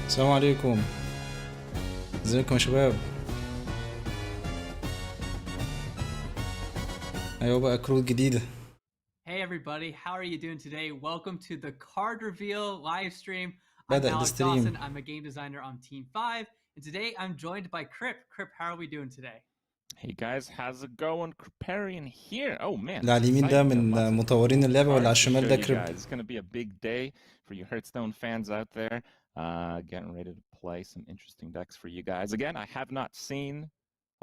السلام عليكم. ازيكم يا شباب؟ ايوه بقى كروت جديدة. Hey everybody, how are you doing today? Welcome to the card reveal live stream. I'm بدأ Alex الستريم. Dawson. I'm a game designer on Team 5, and today I'm joined by Crip. Crip, how are we doing today? Hey guys, how's it going? Criparian here. Oh man, اللي على it's اليمين ده exciting. Got من lots of مطورين اللعبة، واللي على cards to الشمال show ده you كريب. guys. It's gonna be a big day for you Hearthstone fans out there. Getting ready to play some interesting decks for you guys. Again, I have not seen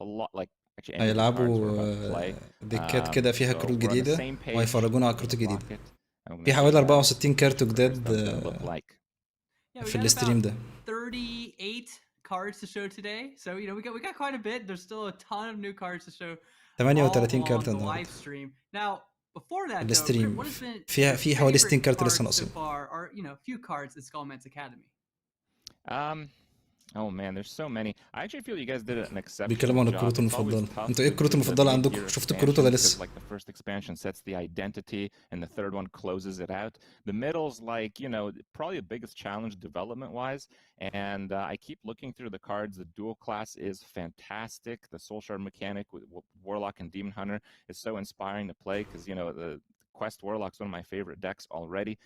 a lot, like actually any of the cards we're about to play. هيلعبوا ديكات كده فيها So كروت we're on the جديدة same page. وهيفرجونا على I'm الكروت gonna الجديدة. block it. I'm gonna في show حوالي you guys 64 كارت what جداد Hearthstone's gonna look like. في الاستريم ده. 38 cards to show today. So, you know, we got quite a bit. There's still a ton of new cards to show 38 all كارت on the live النهارده stream. Now, before that though, Crip, الاستريم. what has been فيها your في حوالي 60 favorite كارت لسه cards so ناقصين. far, or, you know, few cards in Skolomans Academy? Oh man, there's so many. I actually feel you guys did an exceptional بيتكلموا عن job. الكروت It's always المفضلة. tough انتوا ايه to الكروت do the المفضلة mid-tier عندكم؟ شفتوا الكروت ولا expansions because لسه؟ like the first expansion sets the identity and the third one closes it out. The middle's like, you know, probably the biggest challenge development-wise. And I keep looking through the cards. The dual class is fantastic. The soul shard mechanic with Warlock and Demon Hunter is so inspiring to play because, you know, the Quest Warlock's one of my favorite decks already.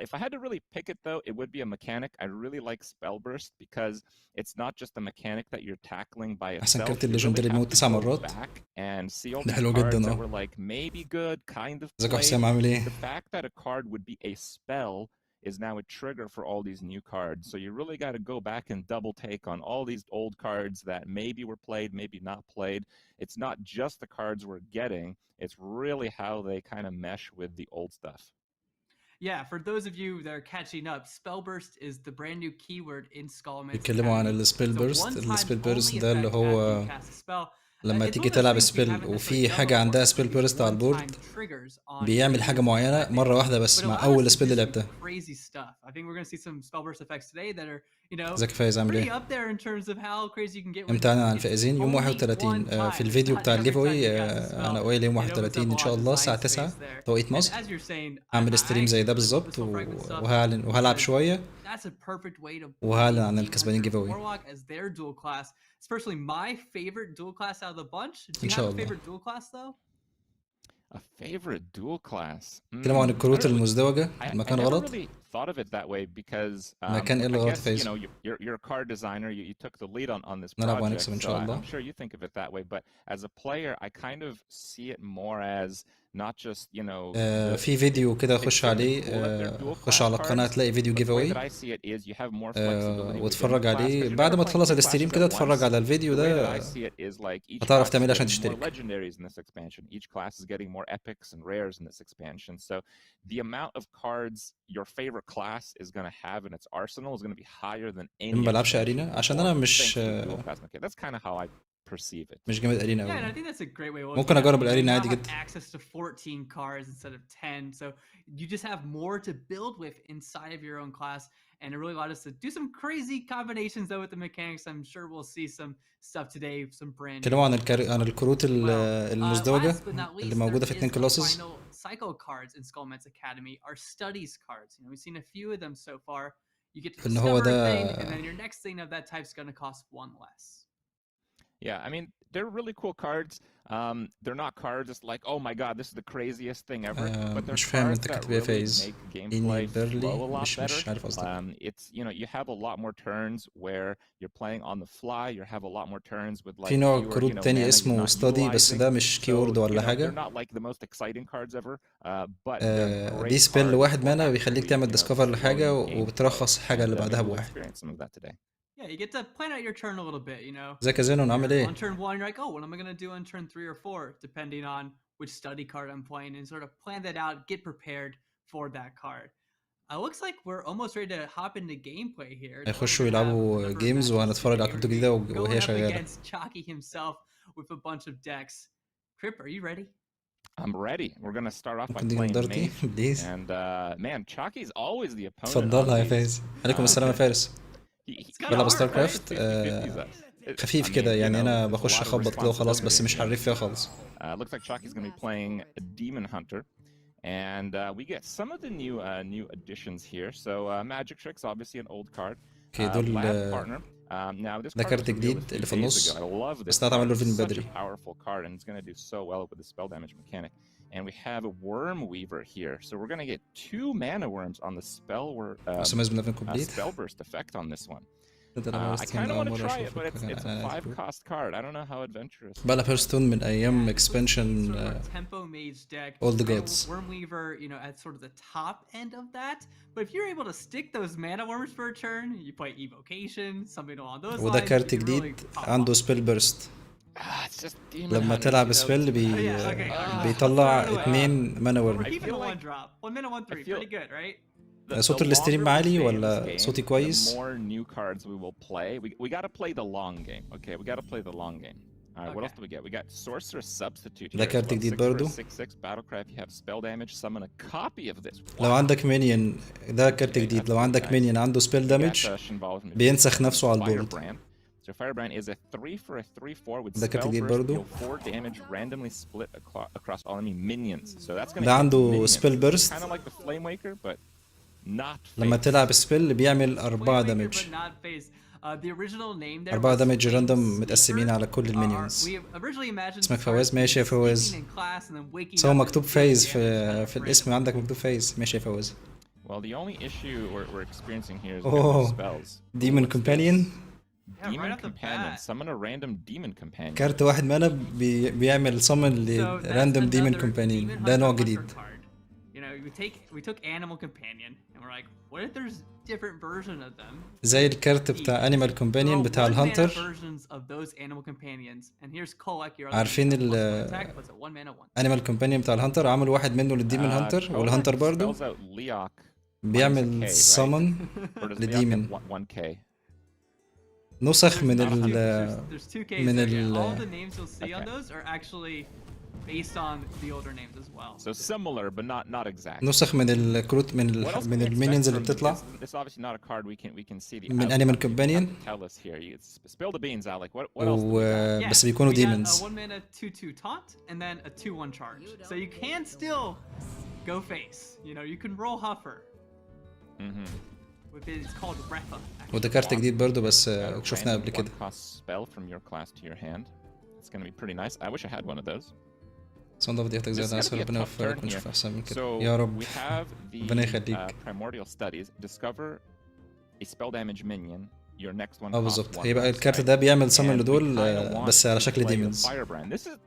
If I had to really pick it though, it would be a mechanic. I really like Spellburst because it's not just a mechanic that you're tackling by احسن itself. كارت You really الليجندري have بيموت to 9 go مرات. back and see all ده these حلو cards جدا. that were like maybe good, kind of ازيك يا حسام played. عامل ايه؟ The fact that a card would be a spell is now a trigger for all these new cards. So you really got to go back and double take on all these old cards that maybe were played, maybe not played. It's not just the cards we're getting, it's really how they kind of mesh with the old stuff. Yeah, for those of you that are catching up, Spellburst is the brand new keyword in Skolomans بيتكلموا عن Academy. السبيل It's a بيرست. one-time السبيل بيرست only ده اللي effect هو after you cast a spell. لما It's تيجي one of those تلعب things we سبيل haven't necessarily وفي done حاجة عندها before. سبيل These بيرست على one-time البورد triggers on بيعمل creatures حاجة in معينة that مرة nature. واحدة But بس مع allowed us أول to do سبيل اللي some لعبتها. crazy stuff. I think we're going to see some Spellburst effects today that are, you know, ازيك يا فايز عامل pretty ايه؟ up there in terms of how crazy you can get with امتحان عن it's الفائزين يوم only 31 one في time. It's الفيديو not بتاع every الجيف time اواي. you cast a انا spell. قايل يوم It opens up 31 a ان lot شاء of الله design الساعة space 9 there. توقيت And مصر. as you're saying, هعمل I ستريم زي actually ده really love the بالظبط soul fragment stuff وهلعب because شوية that's a perfect way to وهعلن play عن Demon الكسبانين Hunter جيف اواي Warlock as their dual class. It's personally my favorite dual class out of the bunch. Do ان you have شاء a الله. favorite dual class though? A favorite dual class. بيتكلموا عن I الكروت don't really, المزدوجة. I المكان never غلط. really thought of it that way because المكان ايه اللي I غلط يا guess, you فايز؟ know, you're a card designer, you took the lead on this نلعب project, وهنكسب ان so شاء الله. I'm sure you think of it that way, but as a player, I kind of see it more as not just, you know, في فيديو كده it's خش certainly عليه. cool that they're dual خش class على القناة cards, هتلاقي فيديو but جيف the way that اواي I see it is you have more flexibility within the واتفرج class عليه. because you're بعد never ما playing تخلص two الاستريم classes كده at اتفرج once. على الفيديو The way that ده I see it is like each هتعرف class is تعمل عشان getting more تشترك. legendaries in this expansion. Each class is getting more epics and rares in this expansion. So the amount of cards your favorite class is going to have in its arsenal is going to be higher than any ما بلعبش expansion ارينا عشان before, انا thanks مش to the dual class mechanic. That's kind of how I perceive it. مش جامد ارينا Yeah, and I قوي. think that's a great way of looking ممكن at it. اجرب You know, you الارينا now عادي have جدا. access to 14 cards instead of 10, so you just have more to build with inside of your own class, and it really allowed us to do some crazy combinations though with the mechanics. I'm sure we'll see some stuff today, some brand new اتكلموا عن stuff عن as الكروت well. المزدوجة Last but not اللي least, there موجودة في 2 is the كلاسز. final cycle cards in Skolomans Academy, our studies cards. You know, we've seen a few of them so far. You get to ان هو discover a ده thing, and then your next thing of that type is going to cost one less. Yeah, I mean, they're really cool cards. They're not cards just like, oh my god, this is the craziest thing ever, but they're مش فاهم cards انت that كاتب ايه يا really فايز. make اني gameplay flow a بيرلي lot better. مش عارف قصدك. It's, you know, you have a lot more turns where you're playing on the fly. You have a lot more turns with like في نوع fewer, you كروت know, تاني mana you're اسمه not ستادي بس utilizing. ده مش كيورد So, you ولا know, they're حاجة. not like the most exciting cards ever, but they're دي great سبيل cards واحد for مانا بيخليك actually, تعمل you know, ديسكفر لحاجة slowing gameplay. وبترخص حاجة اللي And بعدها maybe we'll بواحد. experience some of that today. Yeah, you get to plan out your turn a little bit, you know. ازيك يا زينون عامل On ايه؟ turn 1, you're like, oh, what am I going to do on turn 3 or 4, depending on which study card I'm playing, and sort of plan that out, get prepared for that card. Looks like we're almost ready to hop into gameplay here. هيخشوا يلعبوا جيمز وهنتفرج على كروت جديدة وهي شغالة. Against Chalky himself with a bunch of decks. Crip, are you ready? I'm ready. We're gonna start off by ممكن تيجي playing ندرتي Mage, بليز؟ and man, Chalky's always the opponent on اتفضلها يا these. فايز. عليكم السلام يا فارس. بلعب ستار كرافت خفيف كده يعني. انا بخش اخبط كده وخلاص بس مش حريف فيها خالص. Looks like Chalky's gonna be playing a Demon Hunter. And we get some of the new additions here. So Magic Trick's obviously an old card. اوكي دول ده كارت جديد اللي في النص بس ده اتعمل له فين بدري. And we have a worm weaver here, so we're gonna get 2 mana worms on the spell. عصاميزم ليفل كومبليت. Spell burst effect on this one. I kind of want to try it, but it's a 5-cost card. I don't know how adventurous. بقى هيرثستون من ايام اكسبانشن tempo mage deck. all the gods. Wormweaver, you know, at sort of the top end of that. But if you're able to stick those mana worms for a turn, you play evocation, something along those lines. وده كارت جديد عنده سبيل بيرست. لما تلعب سبيل بيطلع 2 مانا ورم. صوت الاستريم عالي ولا صوتي كويس؟ ده كارت جديد برضو. لو عندك مينيون ده كارت جديد، لو عندك مينيون عنده سبيل دامج بينسخ نفسه على البورد. Firebrand is a 3 for a 3/4 with ده كارت جديد برضو. 4 damage randomly split across all enemy minions. So that's gonna ده عنده سبيل بيرست. kind of like the Flame Waker but not لما تلعب سبيل بيعمل 4 دامج. 4 دامج راندوم متقسمين على كل المينيونز. اسمك فواز؟ ماشي يا فواز. سو مكتوب فايز في الاسم، عندك مكتوب فايز. ماشي يا فواز. Well, the only issue we're experiencing here is spells. Demon Companion. Demon Companion. Summon a random Demon Companion. كارت واحد مانا بيعمل summon ل random Demon Companion. ده نوع جديد. You know, we took Animal Companion and we're like, what if there's different version of them? زي الكارت بتاع Animal Companion بتاع الهانتر. عارفين ال Animal Companion بتاع الهانتر عمل واحد منه للديمون هانتر، والهانتر برضو بيعمل summon لديمون. نسخ من ال based on the older names as well. So similar but not exact. نسخ من الكروت من المينيونز اللي بتطلع. This is obviously not a card we can see the من Animal Companion. Tell us here. You spill the beans, Alec. What else? بس بيكونوا demons. 1 mana 2/2 taunt and then a 2/1 charge. So you can still go face. You know, you can roll Huffer. It's called Refa. وده كارت جديد برضه بس شفناه قبل كده. Spell from your class to your hand. It's going to be pretty nice. I wish I had one of those. صندوق ديتك زي ناس ربنا يوفقك ونشوف احسن من كده يا رب. ربنا يخليك. Primordial studies discover a spell damage minion. Your next one. بالظبط. هيبقى الكارت ده بيعمل summon لدول بس على شكل demons.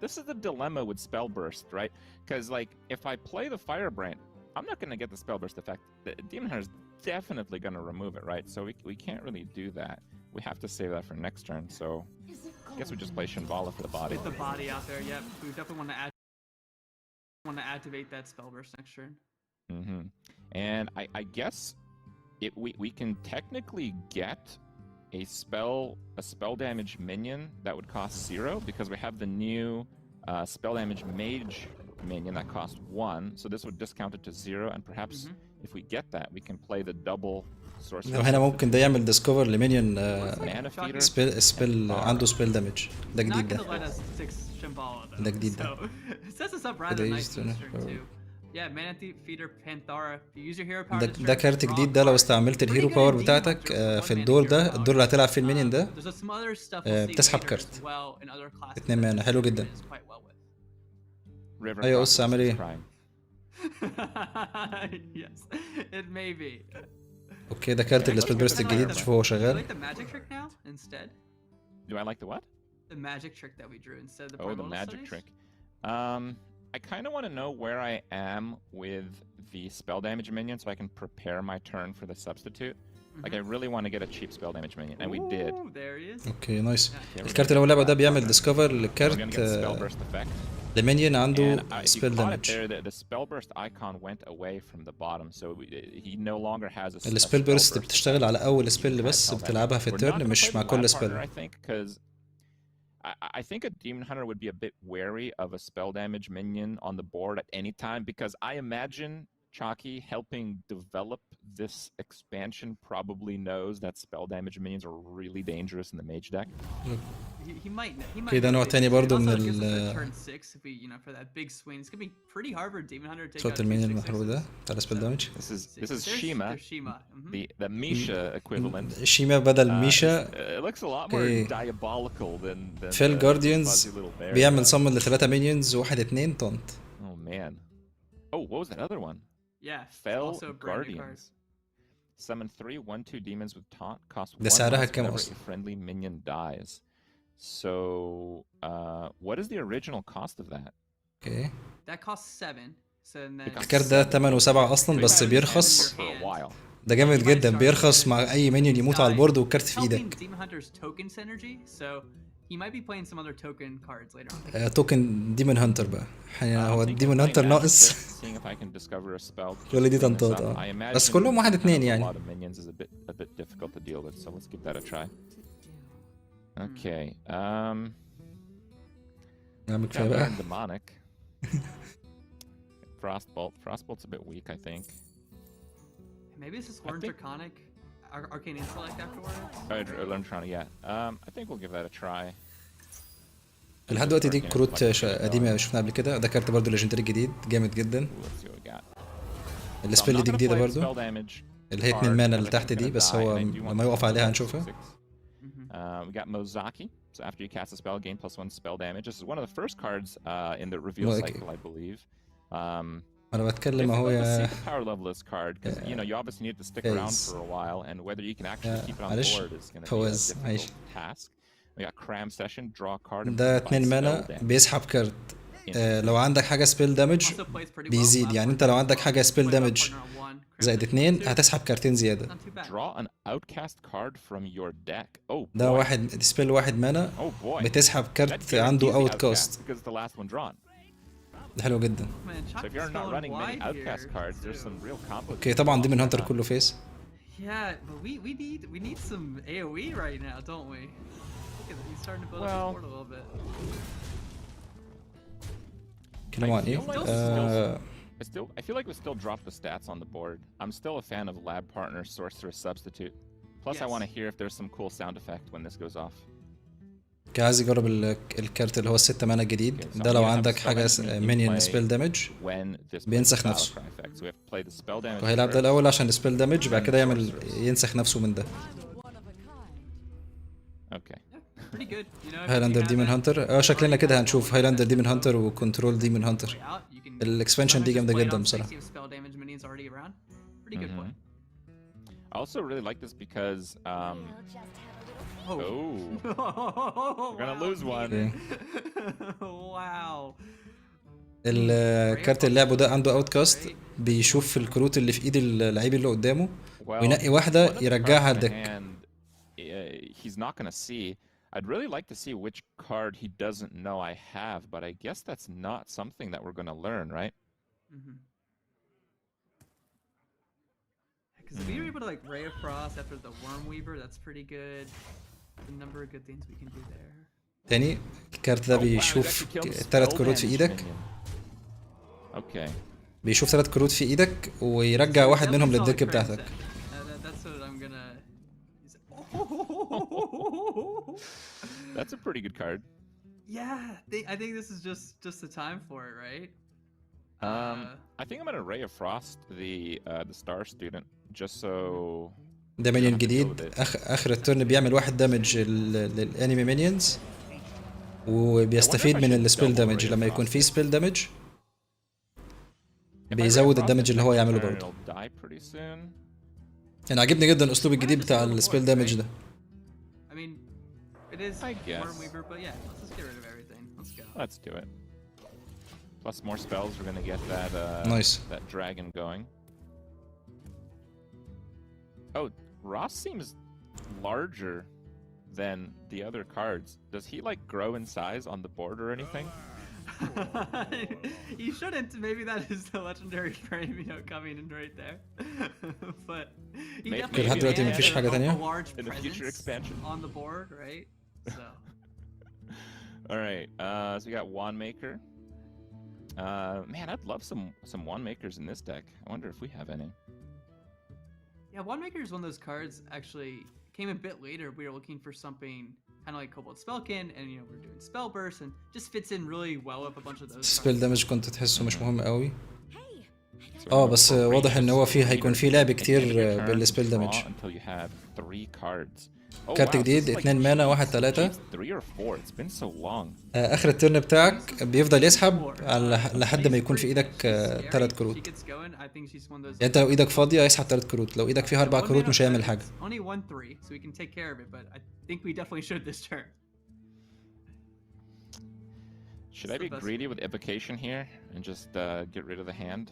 This is the dilemma with spell burst, right? Because like if I play the Firebrand, I'm not going to get the spell burst effect. The Demon Hunter is definitely going to remove it, right? So we can't really do that. We have to save that for next turn. So I guess we just play Shambhala for the body. Get the body out there, yeah. We definitely want to activate that spell burst next turn. And I guess we can technically get a spell damage minion that would cost 0 because we have the new spell damage mage minion that costs 1. So this would discount it to 0, and perhaps if we get that, we can play the double sorcerer. هنا ممكن ده يعمل ديسكفر لمينيون سبيل عنده سبيل دامج. ده جديد ده. ده جديد ده. ده كارت جديد ده لو استعملت الهيرو باور بتاعتك في الدور ده، الدور اللي هتلعب فيه المينيون ده بتسحب كارت 2 مانا. حلو جدا. ايوه بص اعمل ايه. اوكي ده كارت السبيل بيرست الجديد، شوف هو شغال. Do I like the what? The magic trick that we drew instead of the the magic trick. I kind of want to know where I am with the spell damage minion so I can prepare my turn for the substitute. Like I really want to get a cheap spell damage minion, and we did. There he is. اوكي نايس. الكارت اللي هو لعبه ده بيعمل ديسكفر للكارت لمينيون عنده سبيل دامج. The spell burst icon went away from the bottom, so he no longer has a. السبيل بيرست بتشتغل على اول سبيل بس بتلعبها في التيرن، مش مع كل سبيل. I think a Demon Hunter would be a bit wary of a spell damage minion on the board at any time because I imagine Chalky, helping develop this expansion, probably knows that spell damage minions are really dangerous in the mage deck. He might. كده نوع تاني برضو من صوت المين المحروق ده بتاع السبيل دامج. This is Shima, the Misha equivalent. شيما بدل ميشا. It looks a lot more diabolical than فيل جارديانز بيعمل summon ل3 minions 1/2 طنط. Oh man. Oh, what was that other one? Yeah, Fell also a brand new card. Guardians. Summon 3 1/2 demons with taunt. Cost 1 ده سعرها كام whenever أصلا؟ a friendly minion dies. So, what is the original cost of that? اوكي. That costs 7. So then الكارت ده 8 و7 اصلا بس بيرخص. ده جامد جدا، بيرخص مع اي مinion يموت على البورد والكارت في ايدك. He might be playing some other token cards later on. توكن ديمون هانتر بقى. هو ديمون هانتر ناقص. كل دي تنطاط بس كلهم 1/2 يعني. Okay. نعمل كفايه بقى. Demonic. Frostbolt's a bit weak, I think. Maybe this is learn Draconic, Arcane Intellect afterwards. Learn Draconic, yeah. I think we'll give that a try. لحد دلوقتي دي كروت قديمه شفناها قبل كده. ده كارت برضه ليجندري جديد جامد جدا. السبيل دي جديده برضه اللي هي 2 مانا اللي تحت دي، بس هو لما يوقف عليها هنشوفها. We got Mozaki. So after you cast a spell, gain +1 spell damage. This is one of the first cards in the reveal cycle, I believe. أنا بتكلم أهو يا. Power level this card because you know you obviously need to stick around for a while, and whether you can actually keep it on board is going to be a difficult task. We got Cram Session, draw a card. ده 2 مانا بيسحب كارت. لو عندك حاجة سبيل دامج بيزيد، يعني أنت لو عندك حاجة سبيل دامج زائد 2 هتسحب كارتين زيادة. Draw an outcast card from your deck. Oh, ده واحد سبيل 1 مانا بتسحب كارت عنده اوت كاست. ده حلو جدا. اوكي طبعا دي من هانتر كله فيس. Yeah, but we need some AoE right now, don't we? He's starting to build up his board a little bit. كلموا عن ايه؟ I feel like we still drop the stats on the board. I'm still a fan of Lab Partner Sorcerer Substitute. Plus I want to hear if there's some cool sound effect when this goes off. عايز يجرب الكارت اللي هو 6 مانا جديد. ده لو عندك حاجة مينيون سبيل دامج بينسخ نفسه. وهيلعب ده الأول عشان السبيل دامج، بعد كده ينسخ نفسه من ده. هايلاندر ديمون هانتر. شكلنا كده هنشوف هايلاندر ديمون هانتر وكنترول ديمون هانتر. الاكسبانشن دي جامدة جدا بصراحة. I also really like this because we're gonna lose one. Wow. الكارت اللي لعبه ده عنده اوت كاست، بيشوف الكروت اللي في ايد اللعيب اللي قدامه وينقي واحدة يرجعها لدك. He's not gonna see. I'd really like to see which card he doesn't know I have, but I guess that's not something that we're gonna learn, right? Because if we were able to like Ray of Frost after the Worm Weaver, that's pretty good. The number of good things we can do there. تاني الكارت ده بيشوف 3 كروت في ايدك. اوكي. بيشوف 3 كروت في ايدك ويرجع واحد منهم للديك بتاعتك. That's what I'm gonna. That's a pretty good card. Yeah, I think this is just the time for it, right? I think I'm gonna Ray of Frost the Star Student just so. ده مينيون جديد اخر التورن بيعمل 1 دامج للانمي مينيونز وبيستفيد من السبيل دامج. لما يكون في سبيل دامج بيزود الدامج اللي هو يعمله برضه. انا عاجبني جدا الاسلوب الجديد بتاع السبيل دامج ده. I mean, it is Worm Weaver, but yeah, let's just get rid of everything. Let's go. Let's do it. Plus more spells, we're gonna get that that dragon going. Oh, Ross seems larger than the other cards. Does he like grow in size on the board or anything? You shouldn't. Maybe that is the legendary frame, coming in right there. But he definitely has a large presence on the board, right? So. All right. So we got Wand Maker. Man, I'd love some wand makers in this deck. I wonder if we have any. Yeah, Wand Maker is one of those cards. Actually, came a bit later. We were looking for something kind of like Cobalt Spellkin, and you know we're doing Spell Burst, and just fits in really well with a bunch of those. سبيل دامج كنت تحسه مش مهم قوي. بس واضح ان هو فيه هيكون فيه لعب كتير بالسبيل دامج. كارت جديد 2 مانا 1 3. اخر الترن بتاعك بيفضل يسحب لحد ما يكون في ايدك 3 كروت. يعني انت لو ايدك فاضيه هيسحب 3 كروت، لو ايدك فيها 4 كروت مش هيعمل حاجه. Should I be greedy with evocation here and just get rid of the hand?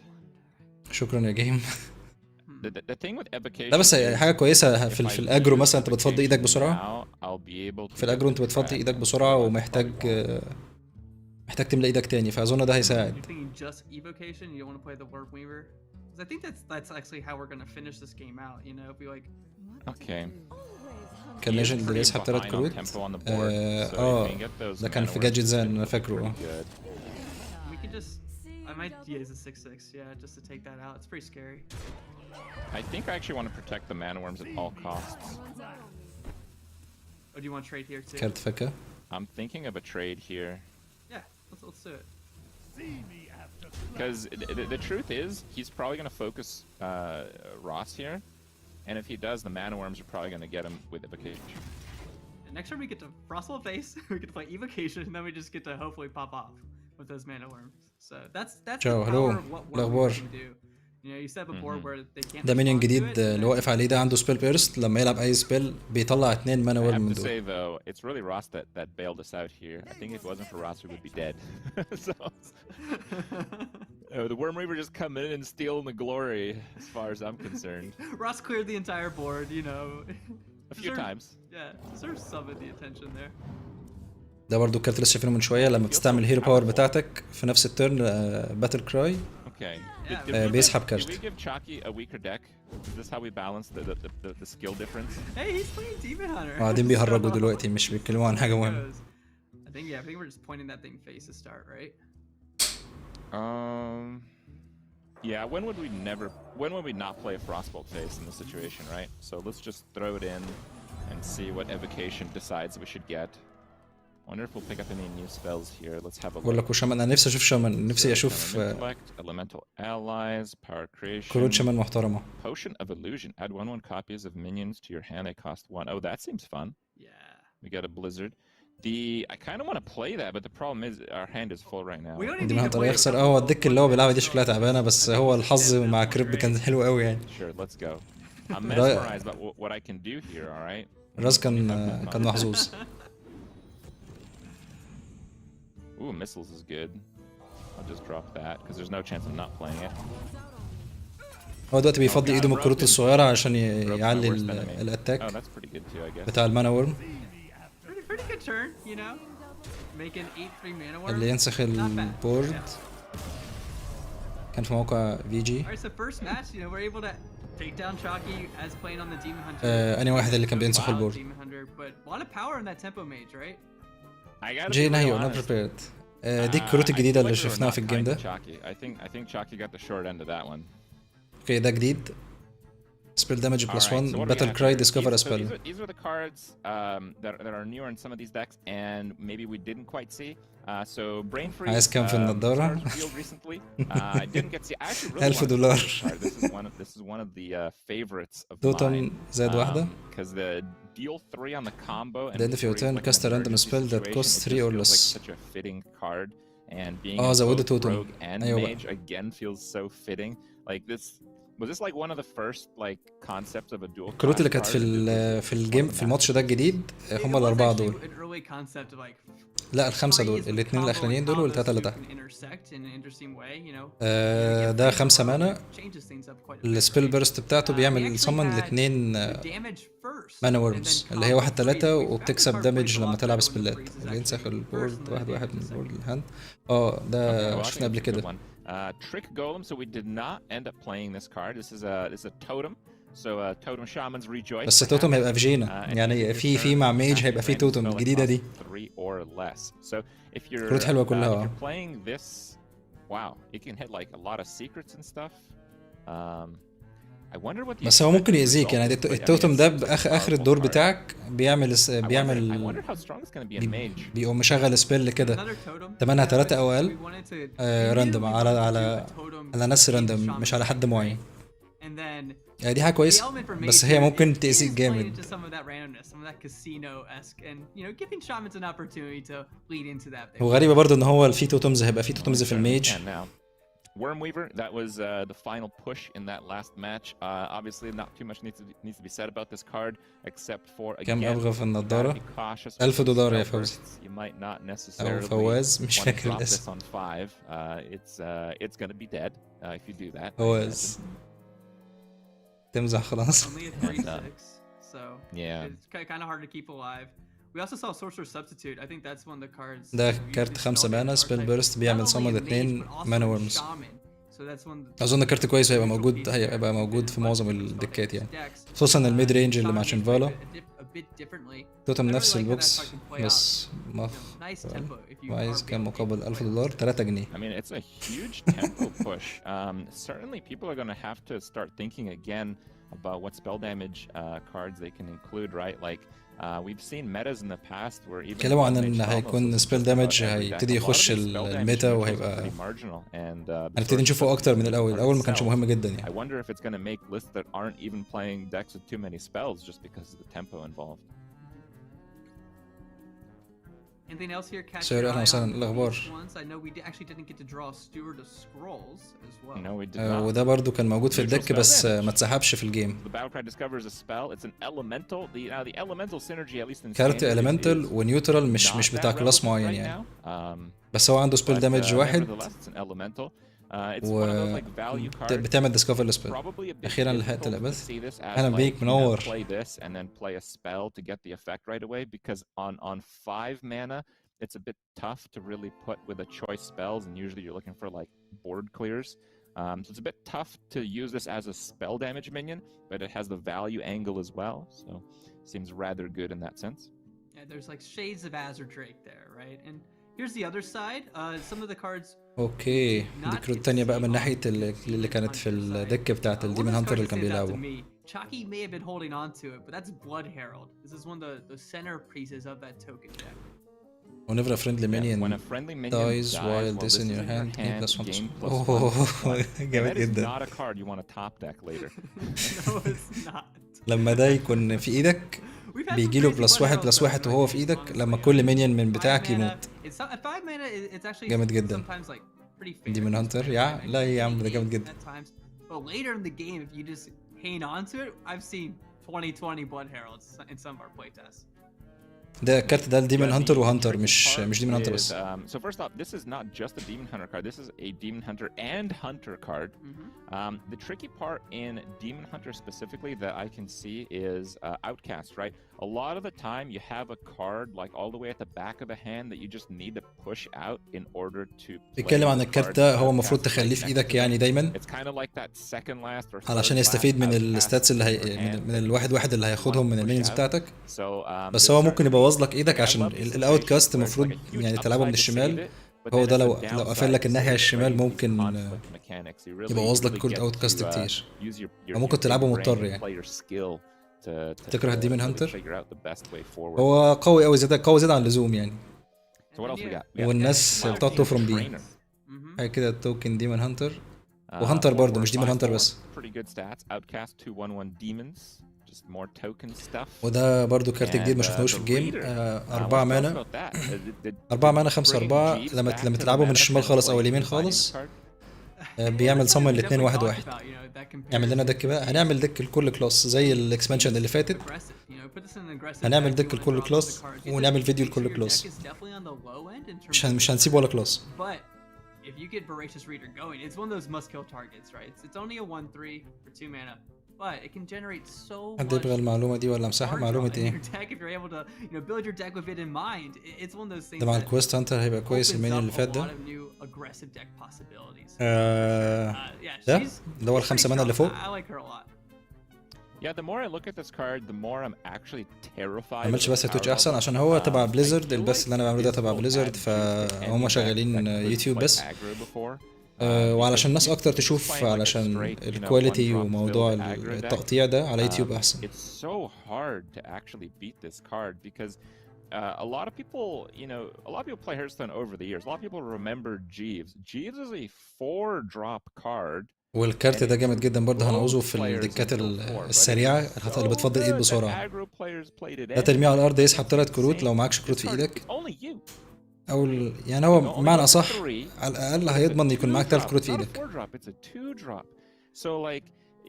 شكرا يا جيم. The thing with evocation لا بس حاجه كويسه في الاجرو مثلا انت بتفضي ايدك بسرعه. في الاجرو انت بتفضي ايدك بسرعه ومحتاج تملى ايدك تاني، فاظن ده هيساعد. I think that's actually how we're gonna finish this game out. You know, if we like. Okay. كان ليجند اللي يسحب 3 كروت. ده كان في جادجت زين انا فاكره. We could just. I might use a 6/6, yeah, just to take that out. It's pretty scary. I think I actually want to protect the mana worms at all costs. Oh, do you want to trade here too? كارت فكا. I'm thinking of a trade here. Yeah, let's do it. Because the truth is, he's probably going to focus Ross here, and if he does, the mana worms are probably going to get him with evocation. And next turn we get to Frostwall face, we get to play evocation, and then we just get to hopefully pop off with those mana worms. So that's the power of what we can do. You know, you set up a board where they can't. ده مينيون جديد اللي واقف عليه ده عنده سبيل بيرست، لما يلعب اي سبيل بيطلع 2 مانا ورم من دول. I have to say though, it's really Ross that bailed us out here. I think if it wasn't for Ross, we would be dead. So the Worm Reaver just come in and stealing the glory, as far as I'm concerned. Ross cleared the entire board, you know. A few times. Yeah, deserves some of the attention there. ده برضو الكارت اللي شايفينه من شويه لما بتستعمل هيرو باور بتاعتك في نفس الترن باتل كراي بيسحب كارت. Did we give Chalky a weaker deck? Is this how we balance the skill difference? Hey, he's playing Demon Hunter. قاعدين بيهرجوا دلوقتي مش بيتكلموا عن حاجه مهمه. I think we're just pointing that thing face to start, right? Yeah, when would we not play a Frostbolt face in this situation, right? So let's just throw it in and see what evocation decides we should get. I wonder if we'll pick up any new spells here. Let's have a look. بقول لك وشمان، انا نفسي اشوف شمان، نفسي اشوف elemental allies, power creation. كروت شمان محترمه. Potion of illusion. Add 1/1 copies of minions to your hand. They cost 1. Oh, that seems fun. Yeah. We got a blizzard. I kind of want to play that, but the problem is our hand is full right now. دي هتقدر يخسر. هو الدك اللي هو بيلعبها دي شكلها تعبانه، بس هو الحظ مع كريب كان حلو قوي يعني. Sure, let's go. I'm mesmerized by what I can do here. All right. الراس كان محظوظ. Ooh, missiles is good. I'll just drop that because there's no chance of not playing it. هو دلوقتي بيفضي ايده من الكروت الصغيره عشان يعلي الاتاك بتاع المانا ورم. Pretty good turn, you know. Making 8/3 mana worm. اللي ينسخ البورد كان في موقع في جي. Alright, so first match, you know, we're able to take down Chalky as playing on the Demon Hunter. أنا واحد اللي كان بينسخ البورد. Demon Hunter, but a lot of power in that tempo mage, right? جي نهيو not prepared. دي الكروت الجديدة اللي شفناها في الجيم ده. I think Chalky got the short end of that one. اوكي ده جديد. Spell damage plus 1, Battle Cry, discover a spell. These are the cards that are newer in some of these decks and maybe we didn't quite see. So Brain Freeze. عايز كام في النضارة؟ I didn't get to see. I actually really $1000. This is one of the favorites of توتم زائد واحدة. Because the deal 3 on the combo. The end of your turn, cast a random spell that costs 3 or less. Such a fitting card and being both rogue and mage again feels so fitting. Like this. Was this like one of the first like concepts of a dual? الكروت اللي كانت في الجيم في الماتش ده الجديد هم الأربعة دول. لا الخمسة دول، الاثنين الأخرانيين دول والثلاثة اللي تحت. ده 5 مانا. السبيل بيرست بتاعته بيعمل سمن الاثنين مانا ورمز اللي هي 1/3 وبتكسب دامج لما تلعب سبيلات. اللي ينسخ البورد 1/1 من البورد الهاند. ده شفنا قبل كده. Trick Golem, so we did not end up playing this card. This is a totem. So totem shamans rejoice. بس التوتم هيبقى في جينا. يعني في مع ميج هيبقى في توتم الجديدة دي. 3 or less. So if you're كروت حلوة كلها. playing this wow, it can hit like a lot of secrets and stuff. I wonder what the بس هو ممكن expected يأذيك result يعني is, but I mean, التوتم ده it's a باخر powerful الدور card. بتاعك بيعمل I بيعمل wonder how strong it's gonna be in mage. بيقوم مشغل سبيل كده Another totem. تمنها Yeah, 3 which او we اقل wanted to. We knew راندوم we على wanted to do على a totem على ناس in راندوم shaman مش على حد deck, معين. right? And then يعني دي حاجة the كويسة element for بس mage هي here ممكن is تأذيك playing جامد. into some of that randomness, some of that casino-esque, and giving shamans an opportunity to lead into that. هو غريبة برضه ان هو في توتمز هيبقى في توتمز في الميج. And now, Wormweaver, that was the final push in that last match. Obviously, not too much needs to be said about this card, except for again, كم أبغى في النضارة؟ be cautious with $1000 يا spell فوزي. bursts. You might not أو necessarily فواز مش want to فاكر drop الاسم. this on 5. It's gonna be dead if you do that. فواز تمزح خلاص. Only a 3/6, so Yeah. it's kind of hard to keep alive. We also saw Sorcerer Substitute. I think that's one of the cards. ده that usually كارت 5 spell مانا damage سبيل archetype. بيرست بيعمل Not only صمد a mage, 2 but also مانا a وورمز. shaman. So that's one اظن كارت كويس هيبقى موجود piece there. هيبقى موجود في And معظم lots of spell الدكات يعني decks. خصوصا الميد رينج اللي Shaman مع games شنفالا play a bit differently. توتم I really نفس like how that البوكس card can play بس out. مخ Nice tempo if you وعايز are كام able to مقابل play $1000 it. 3 جنيه. I mean, it's a huge tempo push. Certainly, people are going to have to start thinking again about what spell damage cards they can include, right? Like, we've seen metas in the past where even اتكلموا عن one ان mage هيكون spell سبيل just about دامج every deck. هيبتدي A lot of يخش the spell damage الميتا neutrals are وهيبقى pretty marginal, and هنبتدي نشوفه اكتر من الاول. الاول ما كانش مهم جدا I يعني. wonder if it's going to make lists that aren't even playing decks with too many spells just because of the tempo involved. Anything else here catch سؤال your اهلا eye وسهلا on الاخبار. these ones? I know we actually didn't get to draw Steward of Scrolls as well. No, we did not. وده برضو كان موجود في Neutral الدك spell بس damage. ما اتسحبش في الجيم. The battle cry discovers a spell. It's an elemental. The elemental synergy, at least in كارت standard, اليمنتال is ونيوترال not مش that بتاع كلاس relevant معين right يعني. now. بس هو عنده سبيل But دامج واحد nevertheless, it's an elemental. It's one of those like value cards. بتعمل ديسكفر السبيل. Probably a bit اخيرا لحقت difficult to الابث. see this as اهلا like, بيك you know, منور. play this and then play a spell to get the effect right away, because on 5 mana it's a bit tough to really put with a choice spells, and usually you're looking for like board clears. So it's a bit tough to use this as a spell damage minion, but it has the value angle as well, so seems rather good in that sense. Yeah, there's like shades of Azure Drake there, right? And here's the other side. Some of the cards. اوكي دي كروت تانية بقى من ناحية اللي كانت في الدك بتاعت الديمون هانتر اللي كان بيلعبه. Chalky may have been holding on to it, but that's Blood Herald. This is one of the center pieces of that token deck. Whenever a friendly minion When a friendly minion dies while this in your hand, gain plus one. جامد That is جدا. not a card you want to top deck later. No, it's not. لما ده يكون في ايدك بيجيله بلس واحد بلس واحد وهو في ايدك لما كل مينيون من بتاعك يموت. جامد جدا. ديمون هانتر يا لا يا عم ده جامد جدا. But later in the game, if you just hang on to it, I've seen 2020 Blood Heralds in some of our playtests. ده الكارت ده الديمون هانتر وهانتر مش ديمون هانتر بس. So first off, this is not just a demon hunter card. This is a demon hunter and hunter card. The tricky part in demon hunter specifically that I can see is outcast, right? A lot of the time you have a card like all the way at the back of the hand that you just need to push out in order to بيتكلم عن الكارت ده هو المفروض تخليه في ايدك يعني دايما علشان يستفيد من الستاتس اللي من الواحد واحد اللي هياخدهم من المينيونز بتاعتك. بس هو ممكن يبوظ لك ايدك عشان الاوت كاست المفروض يعني تلعبه من الشمال. هو ده لو قفل لك الناحيه الشمال ممكن يبوظ لك كل اوت كاست كتير، وممكن تلعبه مضطر يعني. تكره الديمون هانتر؟ هو قوي قوي زيادة عن اللزوم يعني، والناس بتقعد تفرم بيه. حاجه كده توكن ديمون هانتر وهانتر برضه، مش ديمون هانتر بس. وده برضو كارت جديد ما شفناهوش في الجيم. 4 مانا 4 مانا 5/4. لما تلعبه من الشمال خالص او اليمين خالص بيعمل صمم الاثنين 1/1. يعمل لنا دك بقى. هنعمل دك لكل كلاس زي الاكسبانشن اللي فاتت. هنعمل دك لكل كلاس ونعمل فيديو لكل كلاس. مش هنسيب ولا كلاس. If you get Voracious Reader going, it's one of those must-kill targets, right? It's only a 1/3 for 2 mana, but it can generate so much. حد يبغى المعلومة دي ولا امسحها؟ معلومة ايه؟ If you're able to, build your deck with it in mind, it's one of those things. ده مع الكويست هانتر هيبقى كويس. المين اللي فات ده ده اللي هو ال5 مانا اللي فوق. Yeah, the more I look at this card, the more I'm actually terrified. ما عملش بس تويتش احسن عشان هو تبع بليزارد. البث اللي انا بعمله ده تبع بليزارد، فهم شغالين يوتيوب بس. وعلشان الناس اكتر تشوف، علشان الكواليتي وموضوع التقطيع ده على يوتيوب احسن. It's so hard to actually beat this card because a lot of people, a lot of people play Hearthstone over the years. A lot of people remember Jeeves. Jeeves is a 4-drop card. والكارت ده جامد جدا برضه، هنعوزه في الدكات السريعه اللي بتفضل ايد بسرعه. ده ترميه على الارض يسحب 3 كروت لو معكش كروت في ايدك، او يعني هو بمعنى اصح على الاقل هيضمن يكون معاك 3 كروت في ايدك.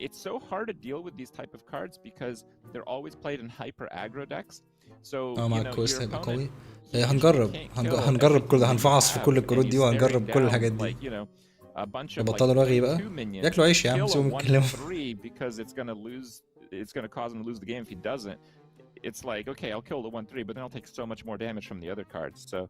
It's so hard to deal with these type of cards because they're always played in hyper aggro decks. So مع الكويست هيبقى قوي. هنجرب كل ده، هنفعص في كل الكروت دي وهنجرب كل الحاجات دي. يبطلوا رغي بقى، ياكلوا عيش يا عم، سيبهم يتكلموا. Because it's gonna cause him to lose the game if he doesn't. It's like, okay, I'll kill the 1/3, but then I'll take so much more damage from the other cards. So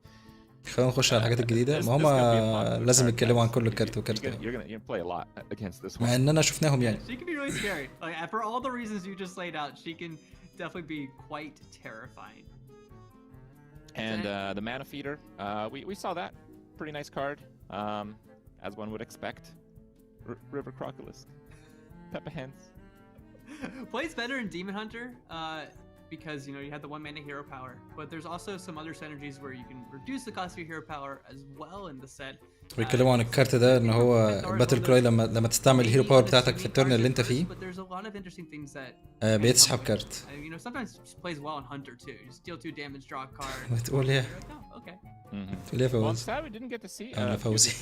خلينا نخش على الحاجات الجديدة. ما هما لازم يتكلموا عن كل الكارت وكارت. You're gonna play a lot against this one. مع اننا شفناهم يعني. She can be really scary. Like for all the reasons you just laid out, she can definitely be quite terrifying. And the Mana Feeder, we saw that. Pretty nice card, as one would expect. River Crocolisk, Peppa Hens. Plays better in Demon Hunter, because you have the 1 mana hero power, but there's also some other synergies where you can reduce the cost of your hero power as well in the set. بيتكلموا عن الكارت ده ان هو باتل كراي لما تستعمل الهيرو باور بتاعتك في التيرن اللي انت فيه بيتسحب كارت. Sometimes plays well in Hunter too. You steal 2 damage, draw a card. بتقول ايه؟ تقول ايه يا فوز؟ انا فوزي.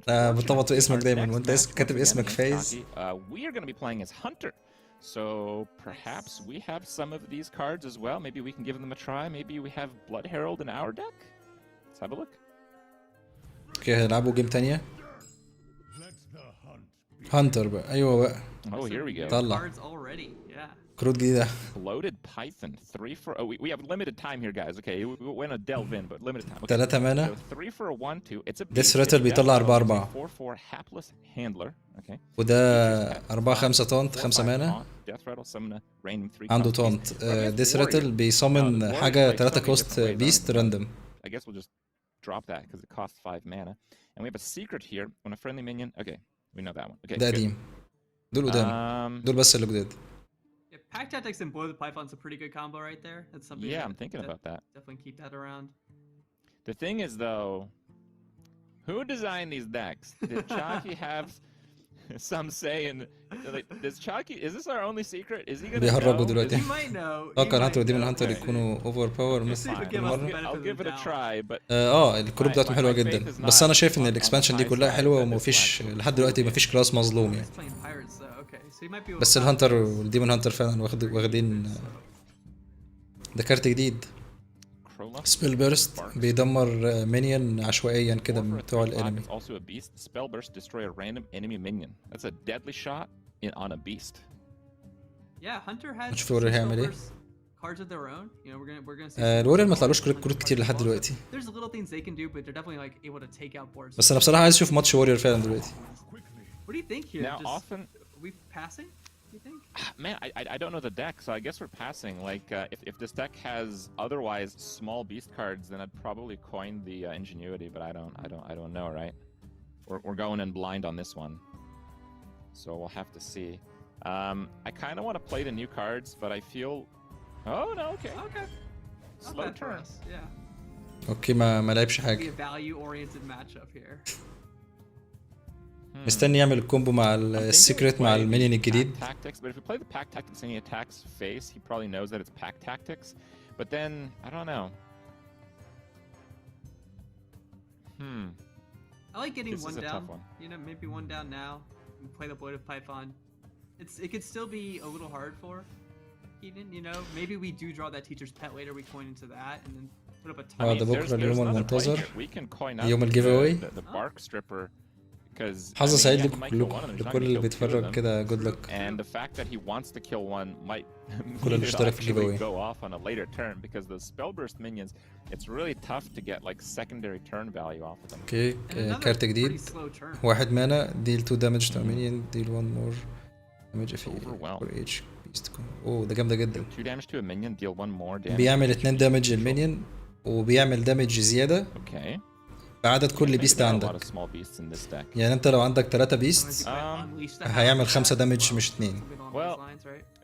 بتطبط في اسمك دايما وانت كاتب اسمك فايز. We are going to be playing as Hunter. So perhaps we have some of these cards as well. Maybe we can give them a try. Maybe we have Blood Herald in our deck. Let's have a look. اوكي هنلعبوا جيم تانية. هانتر بقى، ايوه بقى. Oh, here we go. طلع Cards already. Yeah. كروت جديدة. Loaded Python 3 for. Oh, we have limited time here, guys. Okay, we want to delve in, but limited time. Okay. 3 مانا. So 3 for a 1/2. It's a. This rattle بيطلع 4/4. 4/4 hapless handler. Okay. وده 4/5 تونت 5 مانا. عنده تونت. This rattle بيصمن حاجة 3 كوست بيست راندوم. I guess we'll just drop that because it costs 5 mana. And we have a secret here when a friendly minion. Okay, we know that one. Okay. ده قديم. دول قدام. دول بس اللي جداد. Pack Tactics and Blow the Python's a pretty good combo right there. That's something. Yeah, I'm thinking about that. Definitely keep that around. The thing is, though, who designed these decks? Did Chalky have some say in? Like, does Chalky? Is this our only secret? Is he gonna بيهرجوا know? دلوقتي. You might know. اتوقع هانتر وديمون هانتر يكونوا اوفر باور مثل Fine. المرة. I'll give it a try, but الكروت بتاعتهم حلوة جدا، بس انا شايف ان الاكسبانشن دي كلها حلوة ومفيش لحد دلوقتي مفيش كلاس مظلوم يعني. He's playing Pirates though. Okay, so he might be. بس الهانتر والديمون هانتر فعلا واخدين. ده كارت جديد. سبيل بيرست بيدمر مينيون عشوائيا كده من بتوع الانمي. Also a beast. Spell burst destroy a random enemy minion. That's a deadly shot on a beast. Yeah, Hunter has. نشوف الورير هيعمل ايه. Cards of their own. We're gonna see. الورير ما طلعلوش كروت كتير لحد دلوقتي. There's little things they can do, but they're definitely like able to take out boards. بس انا بصراحة عايز اشوف ماتش وورير فعلا دلوقتي. What do you think here? Now, often. Are we passing? You think? Man, I don't know the deck, so I guess we're passing. Like, if this deck has otherwise small beast cards, then I'd probably coin the ingenuity, but I don't know, right? We're going in blind on this one, so we'll have to see. I kind of want to play the new cards, but I feel. Oh no, okay. Slow turn. Yeah. اوكي ما لعبش Be حاجة. a value-oriented matchup here. مستني يعمل الكومبو مع السيكريت مع المينيون الجديد. Tactics, but if we play the pack tactics and he attacks face, he probably knows that it's pack tactics. But then I don't know. I like getting This one is a down. tough one. Maybe one down now. And play the Bloated Python. It could still be a little hard for Keaton. Maybe we do draw that teacher's pet later. We coin into that and then put up a ton. ده بكرة اليوم المنتظر. We can coin up يوم الجيف اواي. the bark stripper. حظ سعيد لكل اللي بيتفرج كده. جود لك. And the fact that he wants to kill one might كل اللي اشترك في الجيف اواي. go off on a later turn because those spell burst minions, it's really tough to get like secondary turn value off of them. اوكي كارت جديد. 1 مانا ديل 2 دامج تو مينيون ديل 1 مور دامج في اتش بيست. اوه ده جامده جدا. 2 damage to a minion, deal 1 more damage. بيعمل 2 دامج للمينيون وبيعمل دامج زياده. اوكي. بعدد كل بيست عندك. يعني انت لو عندك 3 بيست هيعمل 5 دامج مش 2. Well,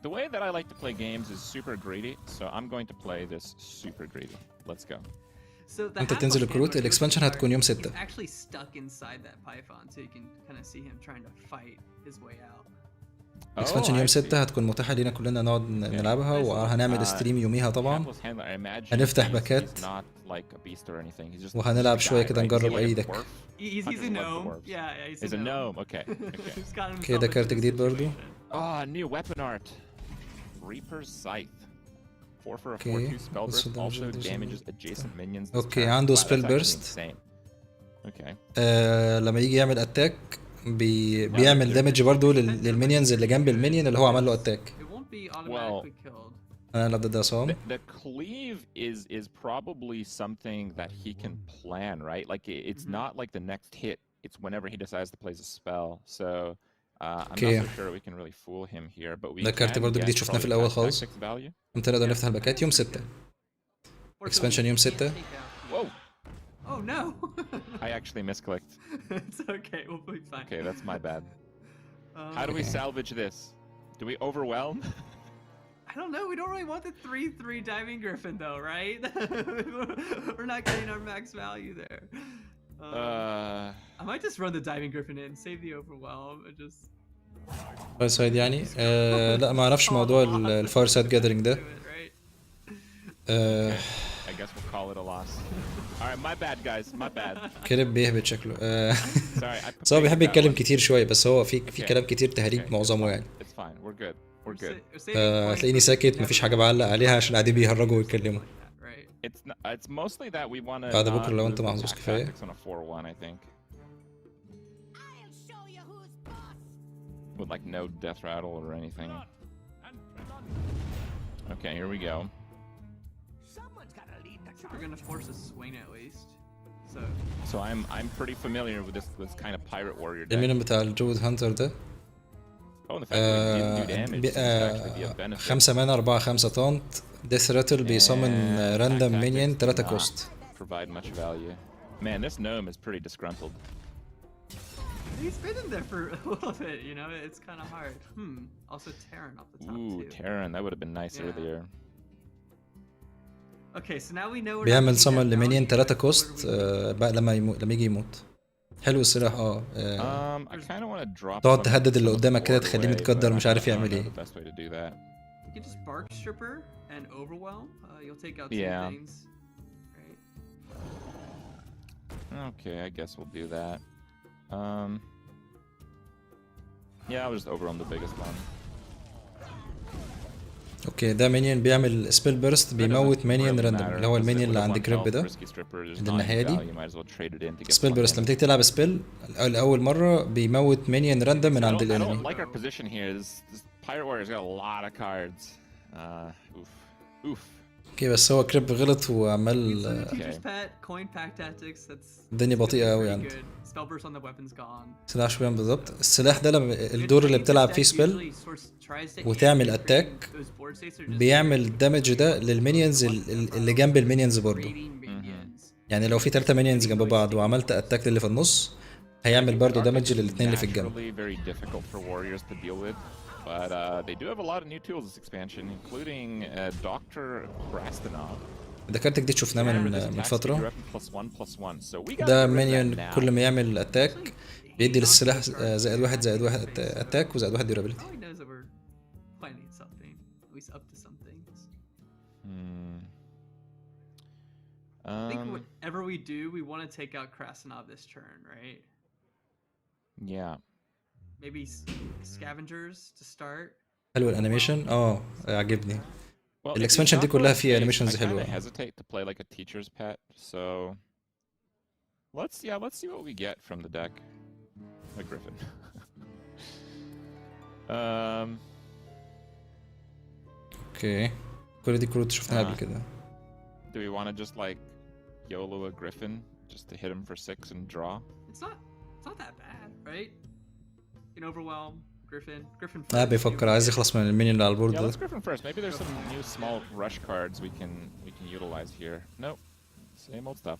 the way that I like to play games is super greedy, so I'm going to play this super greedy. Let's go. انت تنزل الكروت. الاكسبانشن هتكون يوم 6. اكسبانشن يوم 6 هتكون متاحه لينا كلنا نقعد نلعبها، وهنعمل ستريم يوميها طبعا. هنفتح باكات وهنلعب شويه كده نجرب اي دك. كده كارت جديد برضو. new weapon art. Reaper's Scythe. 4 for a 4/2 spell burst also damages adjacent minions. اوكي عنده سبيل بيرست. اوكي لما يجي يعمل اتاك بيعمل دامج برضو للمينيونز اللي جنب المينيون اللي هو عمل له اتاك. انا ضد عصام. The cleave is probably something that he can plan, right? Like it's not like the next hit. It's whenever he decides to place a spell. So I'm not so sure we can really fool him here, but we. ده كارت برضو جديد شفناه في الاول خالص. امتى نقدر نفتح الباكات؟ يوم 6. اكسبانشن يوم 6. Oh no! I actually misclicked. It's okay, we'll be fine. Okay, that's my bad. How do we salvage this? Do we overwhelm? I don't know, we don't really want the 3/3 diving griffin though, right? We're not getting our max value there. I might just run the diving griffin in, save the overwhelm, and just... سايد يعني لا ما اعرفش موضوع الفاير سايد جاذرينج ده. I guess we'll call it a loss. Alright, my bad guys, my bad. كلب بيهبط شكله. بس هو بيحب يتكلم كتير شويه، بس هو في كلام كتير تهريج معظمه يعني. It's fine, we're good. We're good. هتلاقيني ساكت مفيش حاجه بعلق عليها عشان قاعدين بيهرجوا ويتكلموا. It's mostly that we want to. بعد بكره لو انت محظوظ كفايه. With like no death rattle or anything. Okay, here we go. We're gonna force a swing at least. So I'm pretty familiar with this kind of pirate warrior deck. المين بتاع الجود هانتر ده. Oh, and the fact that we didn't do damage seems to actually be a benefit. 5 مانا 4/5 طونت. ديث راتل بيصمن راندوم مينيون 3 كوست. Provide much value. Man, this gnome is pretty disgruntled. He's been in there for a little bit, you know. It's kind of hard. Also Terran off the top too. Ooh, Terran, that would have been nice earlier. Okay, so now we know. بيعمل صمن لمينيون 3 كوست بقى لما يجي يموت. حلو السلاح I kind of want to drop. تقعد تهدد اللي قدامك كده تخليه متقدر مش عارف يعمل ايه. You can just bark stripper and overwhelm. You'll take out 2 things. Right. Okay, I guess we'll do that. Yeah, I'll just overwhelm the biggest one. اوكي ده مينيون بيعمل سبيل بيرست بيموت مينيون راندوم اللي هو المينيون اللي عند جريب ده اللي الناحيه دي. سبيل بيرست لما تيجي تلعب سبيل لاول مره بيموت مينيون راندوم من عند الانمي. اوكي بس هو كريب غلط وعمال الدنيا بطيئه قوي عنده. سلاح شويه بالظبط. السلاح ده لما الدور اللي بتلعب فيه سبيل وتعمل اتاك بيعمل دامج ده للمينيونز اللي جنب المينيونز برضه. يعني لو في 3 مينيونز جنب بعض وعملت اتاك للي في النص هيعمل برضه دامج للاثنين اللي في الجنب. But they do have a lot of new tools this expansion, including Dr. Krasnov. ده كارت جديد شفناه من فترة. ده مينيون كل ما يعمل اتاك بيدي للسلاح +1/+1 اتاك و+1 ديورابيلتي. I think whatever we do, we want to take out Krasnov this turn, right? Yeah. Maybe scavengers to start. حلو الانيميشن عجبني. الاكسبانشن دي كلها فيها انيميشنز حلوه. I hesitate to play like a teacher's pet, so let's see what we get from the deck. A griffin. اوكي كل دي كروت شفناها قبل كده. Do we want to just like YOLO a griffin just to hit him for 6 and draw? It's not that bad, right? You can overwhelm Griffin. بيفكر عايز يخلص من المينيون اللي على البورد ده. Yeah, let's Griffin first. Maybe there's some new small rush cards we can utilize here. Nope. Same old stuff.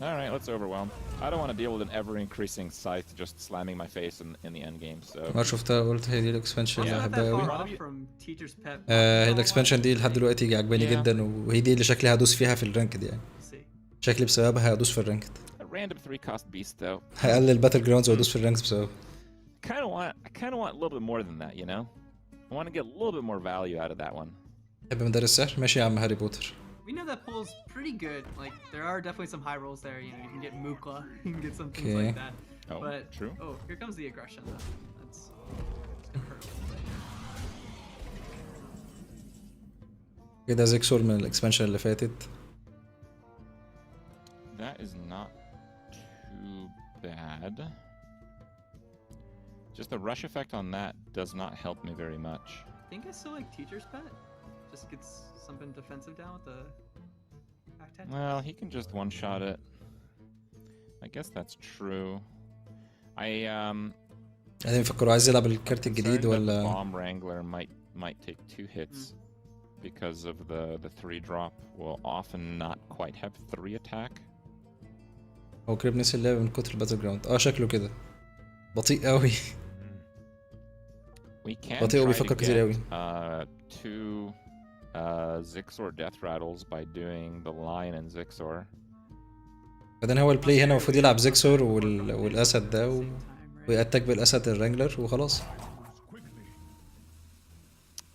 All right, let's overwhelm. I don't want to deal with an ever-increasing scythe just slamming my face in the end game. So ما شفتها قلت هي دي الاكسبانشن اللي Not بحبها that far قوي. off from Teacher's Pet. هي الاكسبانشن دي لحد دلوقتي عجباني Yeah. جدا، وهي دي اللي شكلي هدوس فيها في الرانكد يعني. Let's see. شكلي بسببها هدوس في الرانكد. a random 3-cost beast though. هقلل باتل جراوندز وادوس في الرانكس بسببها. I kind of want a little bit more than that, you know. I want to get a little bit more value out of that one. تحب مدرس السحر؟ ماشي يا عم هاري بوتر. We know that pool's pretty good. Like there are definitely some high rolls there. You know, you can get Mukla, you can get some things Okay. like that. Oh, But true. oh, here comes the aggression though. That's gonna hurt a little bit. كده زيكسور من الاكسبانشن اللي فاتت. That is not too bad. Just the rush effect on that does not help me very much. I think I still like Teacher's Pet. Just gets something defensive down with the back 10. Well, he can just one-shot it. I guess that's true. قاعدين يفكروا عايز يلعب الكارت الجديد concerned that the ولا bomb wrangler might take 2 hits because of the 3-drop will often not quite have 3 attack. هو كريب نسي اللعبة من كتر الباتل جراوند. شكله كده بطيء قوي. We can بطيء try to وبيفكر كتير قوي. get 2 Zixor death rattles by doing the lion and Zixor. بعدين هو البلاي هنا المفروض يلعب زيكسور والاسد ده ويأتاك بالاسد الرانجلر وخلاص.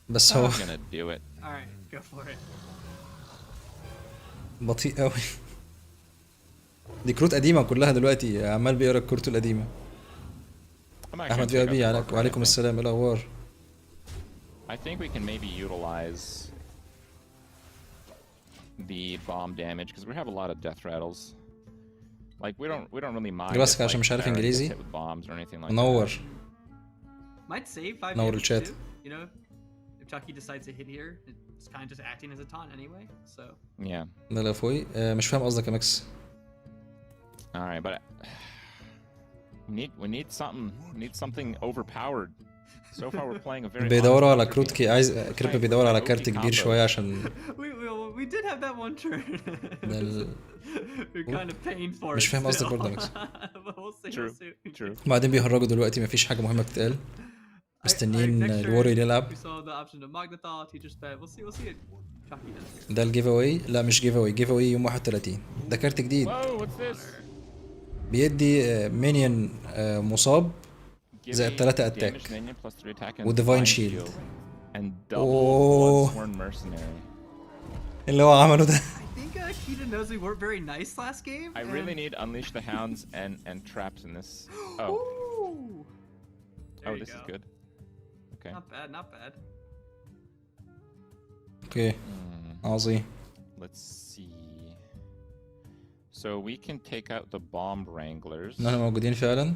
بس هو I'm gonna do it. All right, go for it. بطيء قوي. دي كروت قديمة كلها دلوقتي، عمال بيقرا الكروت القديمة. I'm actually احمد gonna في check out بي the card وعليكم right السلام، ايه الاخبار؟ now. I think we can maybe utilize the bomb damage because we have a lot of death rattles. Like we don't really mind. بس if, عشان like, مش عارف Baron gets انجليزي. hit with bombs or anything like منور. that. Might save 5 نور damage الشات. too. You know, if Chucky decides to hit here, it's kind of just acting as a taunt anyway. So Yeah. لا لا فوي. مش فاهم قصدك يا ماكس. All right, but we need something overpowered. So far we're playing a very. بيدوروا على honest كروت game. كي عايز كريب بيدور على كارت OP كبير combos. شوية عشان we did have that one turn. We're kind of paying for it. مش فاهم قصدك still. برضه يا ماكس. But we'll see. True. We'll see. True. بعدين بيهرجوا دلوقتي مفيش حاجة مهمة تتقال. مستنيين next turn, الوري يلعب. We saw the option of Magnetal, Teacher's Pet. We'll see what Chucky does here. ده الجيف اواي. لا مش جيف اواي، جيف اواي يوم 31. ده كارت جديد Whoa! What's this? بيدي مينيون مصاب Give زائد me 3 damage اتاك minion plus 3 attack and وديفاين divine شيلد. shield and double Oh. Bloodsworn mercenary. اللي هو عمله ده. I think Keita knows we weren't very nice last game. I really need Unleash the Hounds and traps in this. Oh, Ooh. There oh, you this is go. good. Okay. Not bad, not bad. اوكي عظيم. Let's see. So we can take out the bomb wranglers. نحن موجودين فعلا.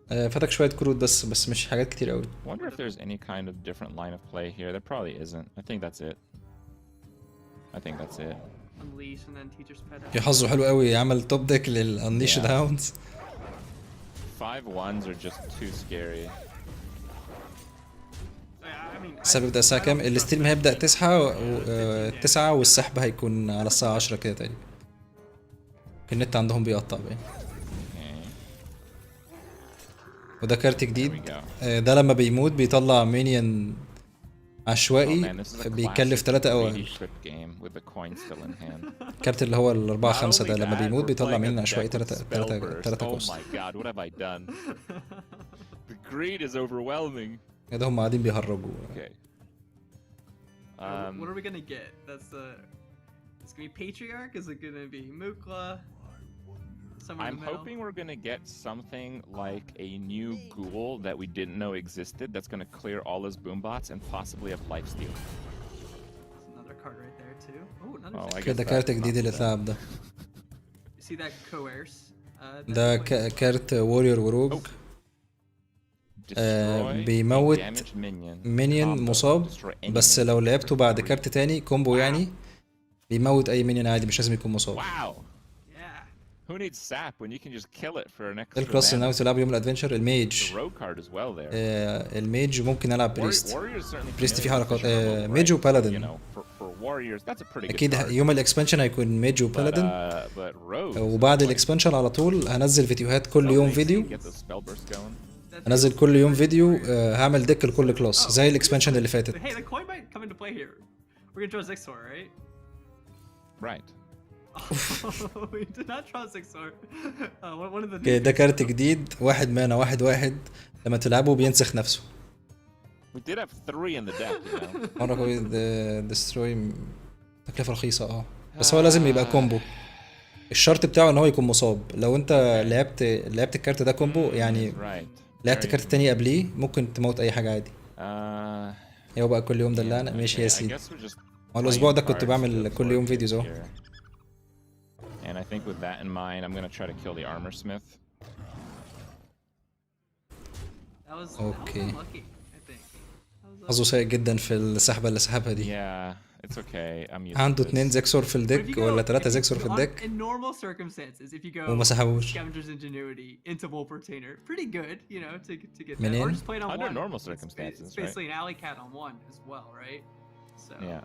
فاتك شوية كروت بس مش حاجات كتير قوي. Wonder if there's any kind of different line of play here. There probably isn't. I think that's it. Unleash and then Teacher's Pet. يا حظه حلو قوي، عمل توب ديك للانليش Yeah. هاوندز. 5 1s are just too scary. I mean, السحب بيبدأ الساعة كام؟ الستريم هيبدأ 9 والسحب هيكون على الساعة 10 كده تقريبا. النت عندهم بيقطع باين. Okay. وده كارت There we جديد. go. ده لما بيموت بيطلع مينيون Oh عشوائي man, this is a بيكلف classic 3 greedy أوامر. trip game with the coin still in hand. الكارت اللي هو ال4 Not 5 ده only لما that, بيموت we're بيطلع playing مينيون a عشوائي deck with 3 spell burst. كوست. Oh my god, what have I done? The greed is overwhelming. ده هم قاعدين بيهرجوا. Okay. what are we gonna get? That's it's gonna be Patriarch. Is it gonna be Mukla? Somewhere in I'm the middle? hoping we're gonna get something like a new ghoul that we didn't know existed that's gonna clear all his boombots and possibly have lifesteal. There's another card right there too. Oh, another. Oh, I guess كده that's كارت not جديد اللي bad. اتلعب ده. You see that coerce? ده كارت وورير وروج. Destroy بيموت a damaged minion. مينيون combo. مصاب Destroy any بس minion. لو لعبته بعد كارت تاني كومبو يعني بيموت اي مينيون عادي مش لازم يكون مصاب. Wow. Yeah. Who needs sap when you can just kill it for an extra الكلاس اللي mana? ناوي تلعبه يوم الادفنشر The الميج. rogue card as well there. الميج ممكن العب بريست. Warriors certainly بريست فيه familiar with حركات the Sherlock, ميج right? وبالادين. You know, for warriors. That's a pretty good اكيد card. يوم الاكسبانشن هيكون ميج وبالادين، But rogues, وبعد الاكسبانشن على طول هنزل فيديوهات كل يوم فيديو. get the spell burst going. هنزل كل يوم فيديو، هعمل ديك لكل كلاس زي الاكسبانشن اللي فاتت. Hey, the coin might come into play here. We're gonna draw Zixor, right? Right. We did not draw Zixor. One of the ده كارت جديد، 1 مانا 1/1 لما تلعبه بينسخ نفسه. We did have 3 in the deck, you know. مرة قوي دستروي تكلفة رخيصة بس هو لازم يبقى كومبو. الشرط بتاعه ان هو يكون مصاب. لو انت لعبت الكارت ده كومبو يعني لعبت كارت تاني قبليه ممكن تموت اي حاجة عادي. هو بقى كل يوم دلعنا ماشي يا سيدي. الاسبوع ده كنت بعمل كل يوم فيديوز اهو. And I think with that in mind, I'm gonna try to kill the armor smith. That was Okay. unlucky, I think. حظه سيء جدا في السحبة اللي سحبها دي. Yeah, it's okay. I'm used عنده to 2 this. زيكسور في But if الديك you ولا go- 3 if you- زيكسور في on- الديك In normal circumstances, if you go وما سحبوش. Scavenger's Ingenuity into Wolf Retainer, pretty good, you know, to get that. منين؟ Or just play it on Under one. normal It's circumstances, right? basically an alley cat on one as well, right? So Yeah.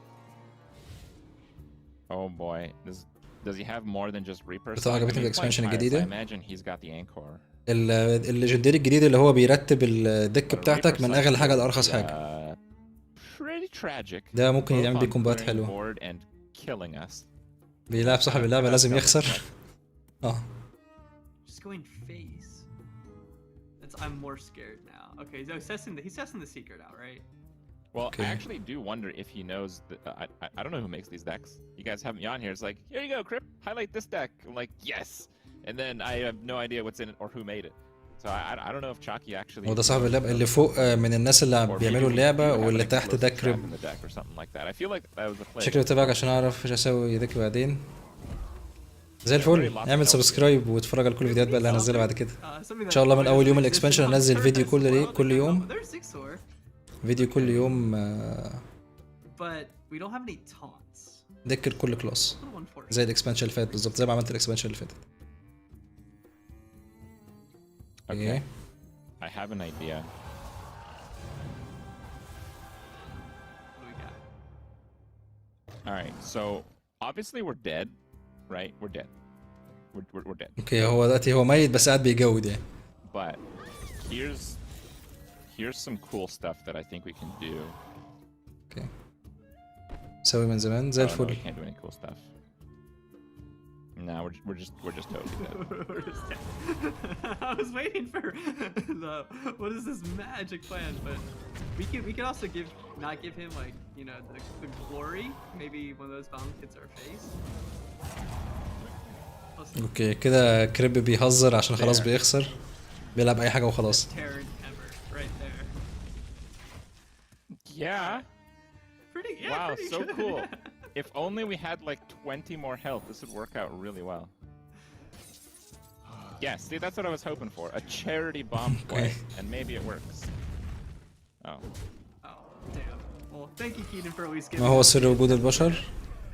Oh boy, does he have more than just Reaper? بس عجبتني I mean, he's playing الإكسبانشن Pirates. الجديدة. I imagine he's got the Anchor. الليجندري الجديد اللي هو بيرتب الديك بتاعتك من اغلى حاجه لارخص حاجه. Pretty tragic. ده ممكن Both يعمل بيه on كومبات clearing حلوه. board and killing us. بيلعب صاحب اللعبه لازم يخسر. just going face. I'm more scared now. Okay, so he's testing the secret out, right? Well, Okay. I actually do wonder if he knows that. I don't know who makes these decks. You guys have me on here. It's like, here you go, Crip. Highlight this deck. I'm like, yes. And then I have no idea what's in it or who made it. So I don't know if Chalky actually. هو ده صاحب اللعبه اللي فوق من الناس اللي or بيعملوا maybe اللعبه you have واللي an تحت ده explosive trap كريب. in the deck or something like that. I feel like that was a play. شكله تابعك عشان اعرف ايش اسوي ديك بعدين. زي الفل. اعمل سبسكرايب واتفرج على كل الفيديوهات بقى اللي هنزلها بعد كده. ان شاء الله من اول يوم الاكسبانشن هنزل فيديو كل يوم. فيديو كل يوم But we don't have any taunts. ديك لكل كلاس Little unfortunate. زي الاكسبانشن اللي فات بالظبط، زي ما عملت الاكسبانشن اللي فاتت. Okay. I have an idea. What do we got? All right. So obviously we're dead, right? We're dead. We're dead. اوكي هو دلوقتي هو ميت بس قاعد بيجود يعني. But here's some cool stuff that I think we can do. اوكي. سوي من زمان زي Oh, no, we الفل. can't do any cool stuff. No, we're just totally dead. We're just dead. I was waiting for the what is this magic plan, but we can also not give him like, you know, the glory. Maybe one of those bombs hits our face. اوكي كده كريب بيهزر عشان خلاص بيخسر، بيلعب اي حاجه وخلاص. Terran ever right there. Yeah. Wow, pretty so good. cool. If only we had like 20 more health, this would work out really well. Yeah, see, that's what I was hoping for. A charity bomb play, and maybe it works. Oh. Oh, damn. Well, thank you, Keaton, for at least giving ما هو us- سر وجود البشر؟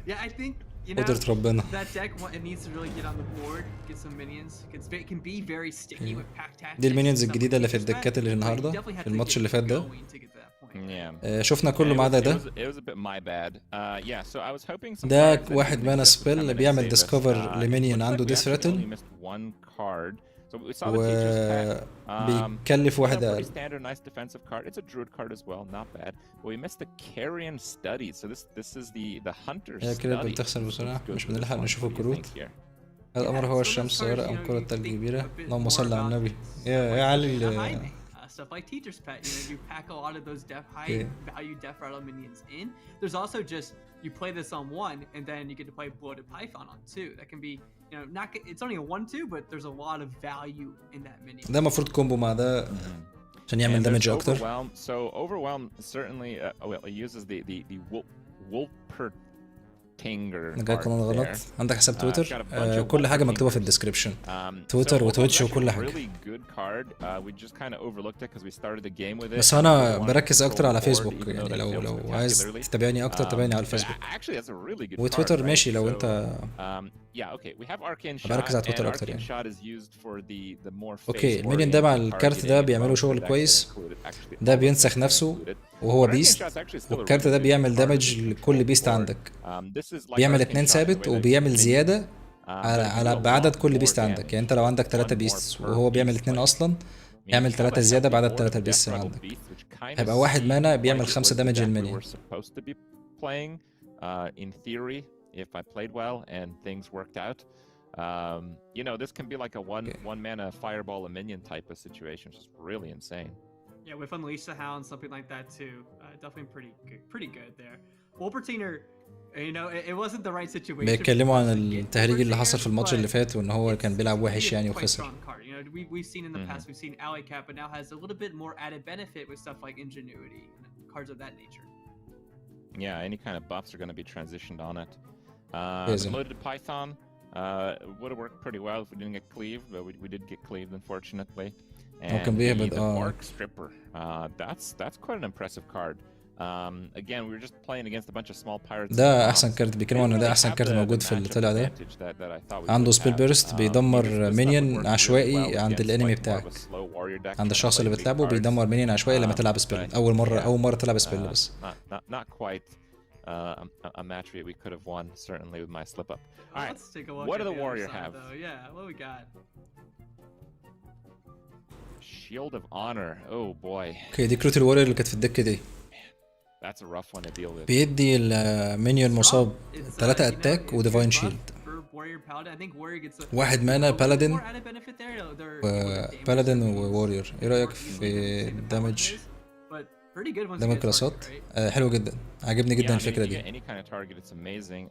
Yeah, I think, you know, قدرة ربنا. that deck, it needs to really get on the board, get some minions. It can be very sticky with pack tactics. دي المينيونز and stuff الجديدة like اللي في that, الدكات اللي but you النهارده definitely have في to الماتش get اللي فات ده. going to get to that point. Yeah. شفنا كله ما عدا ده. It was a bit my bad. Yeah, so I was hoping some ده cards that واحد didn't مانا exist would come سبيل in and بيعمل save us. ديسكفر لمينيون Looks like عنده we ديث actually راتل only missed one card. So we saw the teacher's pet. وبيكلف واحد Pretty اقل. standard, nice defensive card. It's a druid card as well, not bad. But we missed the carrion study. So this is the hunter's هي كده study. بتخسر بسرعة، Let's go مش through بنلحق this one. نشوف What do you الكروت. think here? القمر هو Yeah, الشمس so those صغيرة cards, أم you know, كرة you التلج think كبيرة. a bit اللهم more صل على about النبي. stuff يا like علي Death High, stuff like Teacher's Pet, you know, you pack a lot of those high value Death Rattle minions in. There's also just, you play this on one, and then you get to play Bloated Python on two. That can be, you know, it's only a 1/2, but there's a lot of value in that minion. ده المفروض كومبو مع ده عشان يعمل And دامج there's أكتر. Overwhelm. So Overwhelm certainly, well, it uses the Wolpertinger أنا جاي قانون غلط. عندك حساب تويتر؟ got a bunch of كل حاجة مكتوبة في Wolpertingers. الديسكريبشن. So تويتر Overwhelm وتويتش is وكل actually a حاجة. really good card. We just kind of overlooked it because we started the game with it. بس and we أنا wanted to بركز go أكتر على forward فيسبوك even though يعني that لو failed عايز spectacularly. تتابعني أكتر تابعني على But الفيسبوك. actually that's a really good وتويتر card, right? ماشي لو So, أنت Yeah, okay. We have arcane shot. بركز على And تويتر اكتر arcane يعني. shot is used for the more اوكي المينيون ده مع الكارت ده بيعملوا شغل كويس. ده بينسخ نفسه وهو بيست، والكارت ده بيعمل دامج لكل بيست عندك. بيعمل 2 ثابت وبيعمل زياده على بعدد كل بيست عندك. يعني انت لو عندك 3 بيست وهو بيعمل 2 اصلا، يعمل 3 زياده بعدد 3 بيست اللي عندك. هيبقى 1 مانا بيعمل 5 دامج للمينيون. In theory, if I played well and things worked out, you know, this can be like a one mana fireball a minion type of situation, which is really insane. Yeah, with Unleash the Hound, something like that too. Definitely pretty good there. Wolpertiner, you know, it wasn't the right situation. بيتكلموا عن التهريج اللي حصل في الماتش اللي فات وان هو كان بيلعب وحش يعني وخسر. You know, we've seen in the past, we've seen Alley Cat, but now has a little bit more added benefit with stuff like Ingenuity and cards of that nature. Yeah, any kind of buffs are going to be transitioned on it. The loaded Python would have worked pretty well if we didn't get cleaved, but we did get cleaved, unfortunately. And the Bark Stripper, that's quite an impressive card. Again, we were just playing against a bunch of small pirates. ده احسن كارت، بيتكلموا ان ده احسن كارت موجود في اللي طلع ده. عنده سبيل بيرست بيدمر مينيون عشوائي عند الانمي بتاعك، عند الشخص اللي بتلعبه بيدمر مينيون عشوائي لما تلعب سبيل. اول مره تلعب سبيل بس. Not quite a match we could have won, certainly with my slip up. All right, Let's take a look what at do the warrior other side, have? though. Yeah, what we got? Shield of Honor. Oh boy. اوكي دي كروت الوارير اللي كانت في الدكه دي. That's a rough one to deal with. بيدي المينيون مصاب 3 اتاك وديفاين شيلد. 1 مانا بالادين ووارير. ايه رايك في الدمج؟ دمج كلاسات حلو جدا، عجبني جدا الفكره دي. Any kind of target, it's amazing.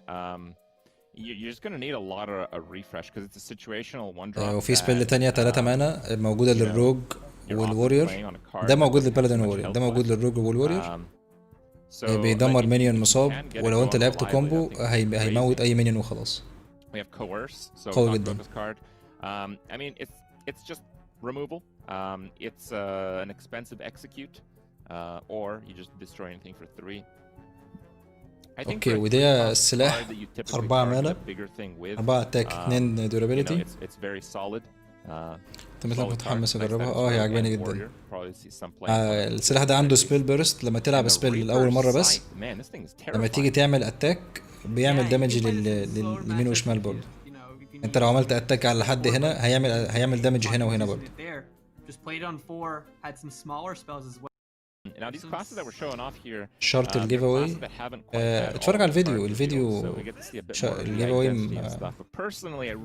You're just gonna need a lot of a refresh because it's a situational one drop. وفي سبيل تانية 3 مانا موجوده للروج والوارير. ده موجود للبالادين والوارير، ده موجود للروج والوارير. بيدمر مينيون مصاب، ولو انت لعبت كومبو هيموت اي مينيون وخلاص. قوي جدا. I mean it's just removal. It's an expensive execute, or you just destroy anything for 3. اوكي وده السلاح 4 مانا 4 اتاك 2 دورابيلتي. انت مثلا متحمس اجربها؟ هي عجباني جدا. السلاح ده عنده سبيل بيرست لما تلعب سبيل لاول مره بس، لما تيجي تعمل اتاك بيعمل دامج لليمين وشمال برضه. انت لو عملت اتاك على حد هنا هيعمل دامج هنا وهنا برضه. Now these classes that we're showing off here. شرط الجيف اواي. اتفرج على الفيديو الجيف اواي.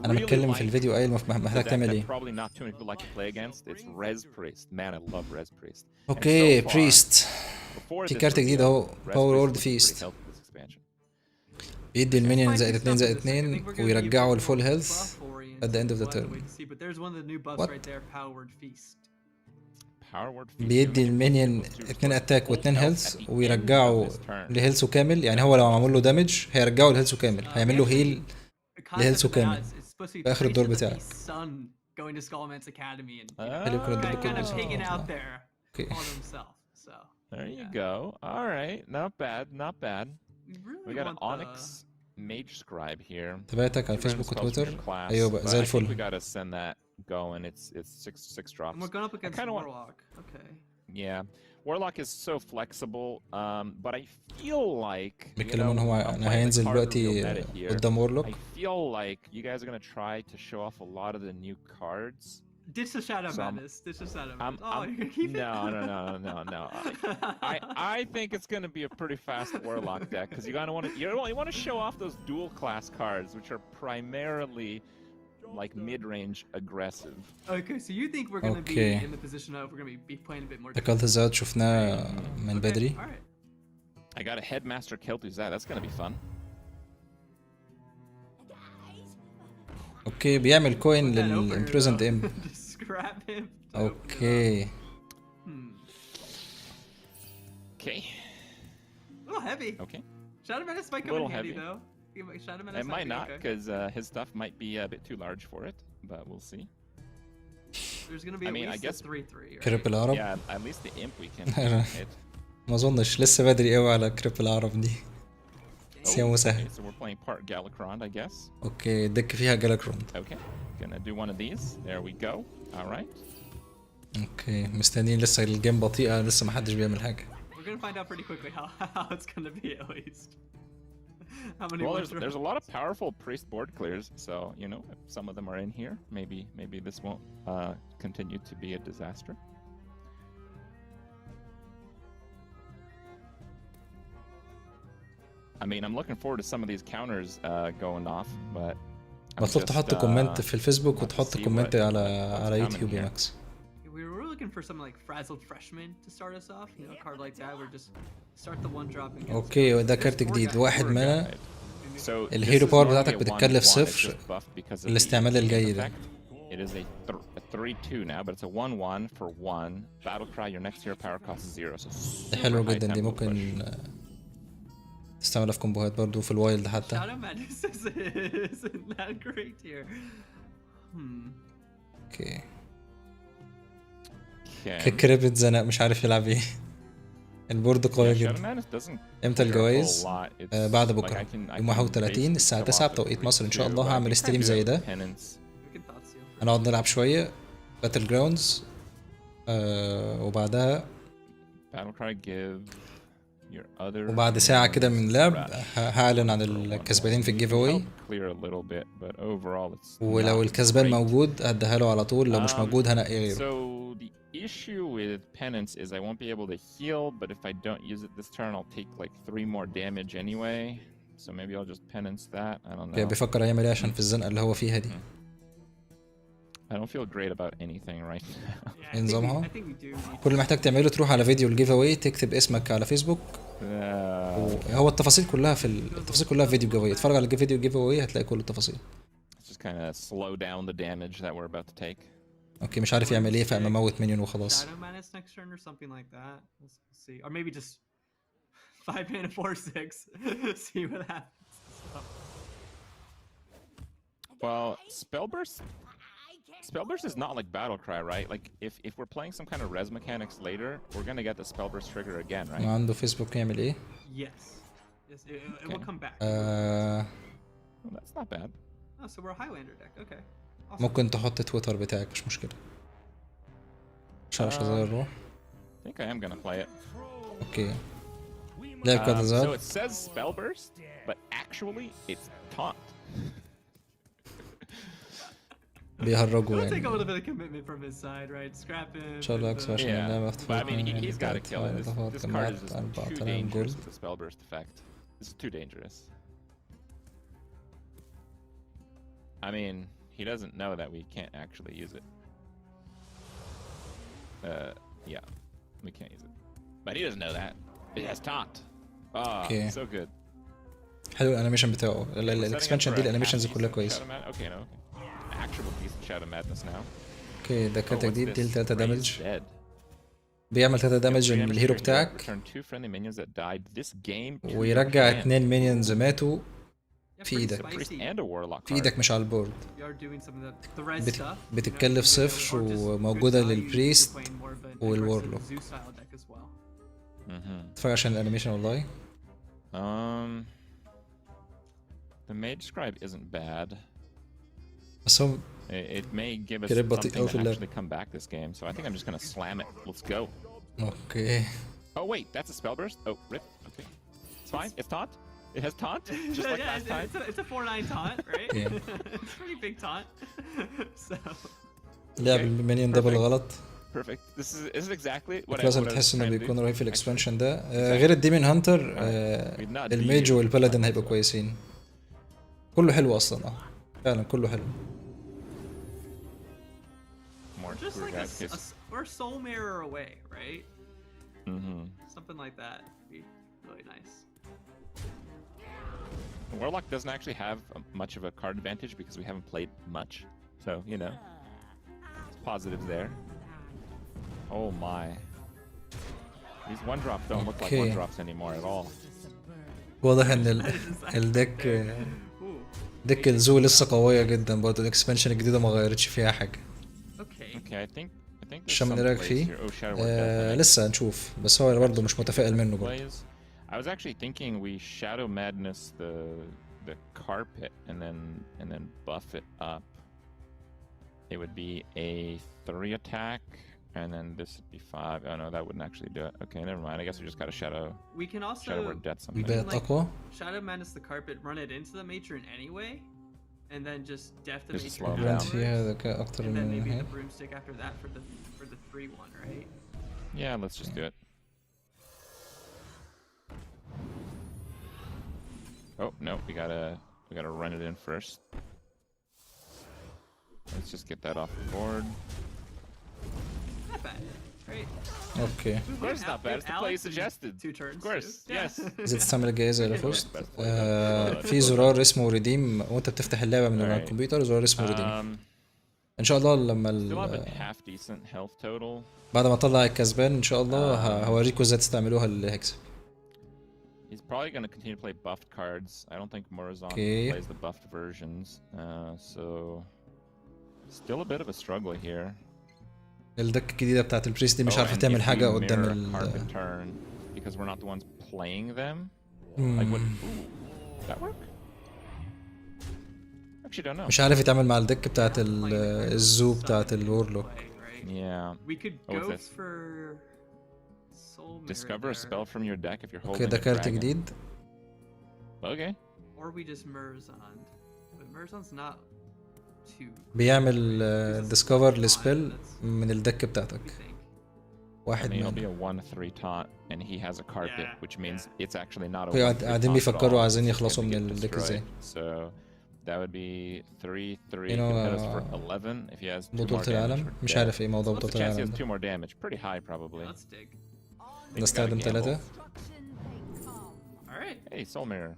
انا بتكلم في الفيديو قايل محتاج تعمل ايه. اوكي بريست في كارت جديد اهو، باور وورد فيست. بيدي المينيون زائد 2 زائد 2 ويرجعه الفول هيلث at the end of the turn. بيدي المينيون 2 اتاك و2 هيلث ويرجعه لهيلثه كامل. يعني هو لو عمل له دامج هيرجعه لهيلثه كامل، هيعمل له هيل لهيلثه كامل في اخر الدور بتاعك. خليه كل الدور كله. اوكي There you go. All right, not bad. We got an Onyx Mage Scribe here. تابعتك على فيسبوك وتويتر. ايوه بقى زي الفل. We gotta send that going. It's 6 drops. And we're going up against Warlock. Okay. Yeah, Warlock is so flexible, but I feel like بيتكلموا ان هو هينزل دلوقتي قدام وورلوك. I feel like you guys are gonna try to show off a lot of the new cards. Ditch the Shadow Madness. Ditch the Shadow Madness. Oh, you're gonna keep it? No. I think it's gonna be a pretty fast Warlock deck because you want to show off those dual class cards, which are primarily like mid-range aggressive. Okay, so you think we're gonna be in the position of we're gonna be playing a bit more. اكلت الزاد شفناه من بدري. I got a Headmaster Kel'Thuzad. That's gonna be fun. اوكي بيعمل كوين للامبريزند ام. اوكي Okay. A little heavy. Okay. Shadow Madness might come in handy though. It might not because his stuff might be a bit too large for it, but we'll see. There's gonna be at least 3/3. كريب العرب. Yeah, at least the imp we can hit. ما اظنش لسه بدري قوي على كريب العرب دي. سيامو سهل. Okay, so we're playing part Galakron, I guess. اوكي الدك فيها جالاكرون. Okay, gonna do one of these. There we go. All right. اوكي مستنيين لسه الجيم بطيئة لسه ما حدش بيعمل حاجة. We're gonna find out pretty quickly how it's gonna be at least. How many Well, ones there's a lot of powerful priest board clears, so you know if some of them are in here, maybe this won't continue to be a disaster. I mean, I'm looking forward to some of these counters going off, but مطلوب تحط كومنت في الفيسبوك وتحط كومنت على يوتيوب يا ماكس. We were really looking for something like frazzled freshman to start us off, you know, a card like that where just start the one drop against. اوكي ده كارت جديد واحد مانا. So الهيرو باور بتاعتك بتتكلف صفر الاستعمال الجاي ده. It is a 3/2 now, but it's a 1/1 for 1. Battle cry, your next hero power cost is 0. So دي حلوة جدا دي ممكن تستعملها في كومبوهات برضو في الوايلد حتى. Shadow Madness isn't that great here. اوكي. كريبت زنق مش عارف يلعب ايه. البورد قوي جدا. امتى الجوائز؟ بعد بكره يوم 31 الساعة 9 بتوقيت مصر ان شاء الله هعمل ستريم زي ده. هنقعد نلعب شوية باتل جراوندز وبعدها وبعد ساعة كده من اللعب هعلن عن الكسبانين في الجيف اواي، ولو الكسبان موجود هديها له على طول، لو مش موجود هنقي غيره. Issue with penance is I won't be able to heal, but if I don't use it this turn I'll take like 3 more damage anyway. So maybe I'll just penance that. I don't know. بيفكر يعمل ايه عشان في الزنقة اللي هو فيها دي. I don't feel great about anything right now. نظامها كل اللي محتاج تعمله تروح على فيديو الجيف اواي تكتب اسمك على فيسبوك. هو التفاصيل كلها في فيديو الجيف اواي، اتفرج على فيديو الجيف اواي هتلاقي كل التفاصيل. Just kind of slow down the damage that we're about to take. اوكي مش عارف يعمل ايه فقام اموت مينيون وخلاص. Shadow Madness next turn or something like that. Let's see. Or maybe just 5 mana 4/6. See what happens. Well, Spellburst is not like Battlecry, right? Like if we're playing some kind of res mechanics later, we're gonna get the Spellburst trigger again, right? عنده فيسبوك يعمل ايه؟ Yes. Yes, it will come back. Well, that's not bad. Oh, so we're a Highlander deck. Okay. ممكن تحط تويتر بتاعك مش مشكلة. مش عارف ازاي اروح. I think I am gonna play it. اوكي. لعب كارت زاد. So it says Spellburst, but actually it's taunt. بيهرجوا It'll take a يعني. little bit of commitment from his side, right? Scrap him. ان شاء الله اكسبانشن اللعبة But I mean, he's got to kill it. This card is just too dangerous with the Spellburst effect. This is too dangerous. I mean, he doesn't know that we can't actually use it. Yeah, we can't use it. But he doesn't know that. It has taunt. Okay. So good. حلو الانيميشن بتاعه. الاكسبانشن دي الانيميشنز كلها كويسة. Okay, no. Actual decent Shadow Madness now. اوكي ده كارت جديد ديل 3 دامج. بيعمل 3 دامج للهيرو بتاعك ويرجع 2 مينيونز ماتوا في ايدك مش على البورد. بتتكلف صفر وموجودة للبريست والورلوك. اتفرج عشان الانيميشن والله. The mage scribe isn't bad. بس هو It may give us something to actually come back this game, so I think I'm just gonna slam it. Let's go. Okay. Oh wait, that's a spellburst. Oh, rip. Okay, it's fine. It's taunt. It has taunt, just like last time. It's a 4/9 taunt, right? Yeah. It's pretty big taunt. So. لعب المينيون دبل غلط. Perfect. This is exactly what I لازم تحس انه بيكون رهيب في الاكسبانشن ده. غير الديمين هانتر الميج والبلادن هيبقوا كويسين. كله حلو اصلا فعلا كله حلو. Just like we're soul mirror away, right? Something like that would be really nice. Warlock doesn't actually have much of a card advantage because we haven't played much, so you know, it's positives there. Oh my! These one drops don't look like one drops anymore at all. واضح ان ديك الزو لسه قوية جدا برضه. الاكسبانشن الجديدة ما غيرتش فيها حاجة. Okay, I think عشان من رايك فيه؟ لسه هنشوف بس هو برضه مش متفائل منه برضه. I was actually thinking we shadow madness the carpet and then buff it up. It would be a 3 attack, and then this would be 5. Oh no, that wouldn't actually do it. Okay, never mind. I guess we just gotta shadow. We can also shadow word death something. بقت أقوى. shadow madness the carpet, run it into the matron anyway, and then just def the Just matron slow 'em بلانت down. فيها ذكاء أكتر and then من maybe هي. the broomstick after that for the 3-1, right? Yeah, let's just do it. Oh no, we gotta run it in first. Let's just get that off the board. Not bad, right? اوكي. Of course, not bad. It's the play you suggested. 2 turns. Of course, too. Yeah. yes. إذا تستعمل الجائزة اللي فزت في زرار اسمه ريديم وأنت بتفتح اللعبة من Alright. الكمبيوتر، زرار اسمه ريديم. Um, إن شاء الله لما still have a half decent health total. بعد ما أطلع الكسبان إن شاء الله هوريكم إزاي تستعملوها اللي هيكسب. He's probably going to continue to play buffed cards. I don't think Morazan Okay. plays the buffed versions. So still a bit of a struggle here. الدك الجديدة بتاعت البريست دي مش Oh, عارفة and تعمل if حاجة we قدام mirror ال carpet turn because we're not the ones playing them. Like what? Ooh, does that work? Actually, don't know. مش عارف يتعامل مع الدك بتاعت الزو بتاعت الورلوك. Yeah. We could Oh, what's go this? for soul mirror Discover a there. spell from your deck if you're holding اوكي ده a كارت dragon. جديد. Okay. Or we just Murzon. But Murzon's not too بيعمل ديسكفر لسبيل من الدك بتاعتك. we think. واحد And he'll be منهم. a 1/3 taunt, and he has a carpet, Yeah, which means yeah. it's actually not a اوكي 1/3 قاعدين taunt at بيفكروا all. عايزين It's يخلصوا gonna من get الدك ازاي. destroyed. So that would be 3/3. You know, Could hit us for 11 if he has 2 more بطولة damage. العالم for مش death. عارف ايه موضوع What's the بطولة chance he العالم has ده. 2 more damage? Pretty high, probably. Let's dig. Think we نستخدم gotta gamble. 3. Alright. Hey, soul mirror.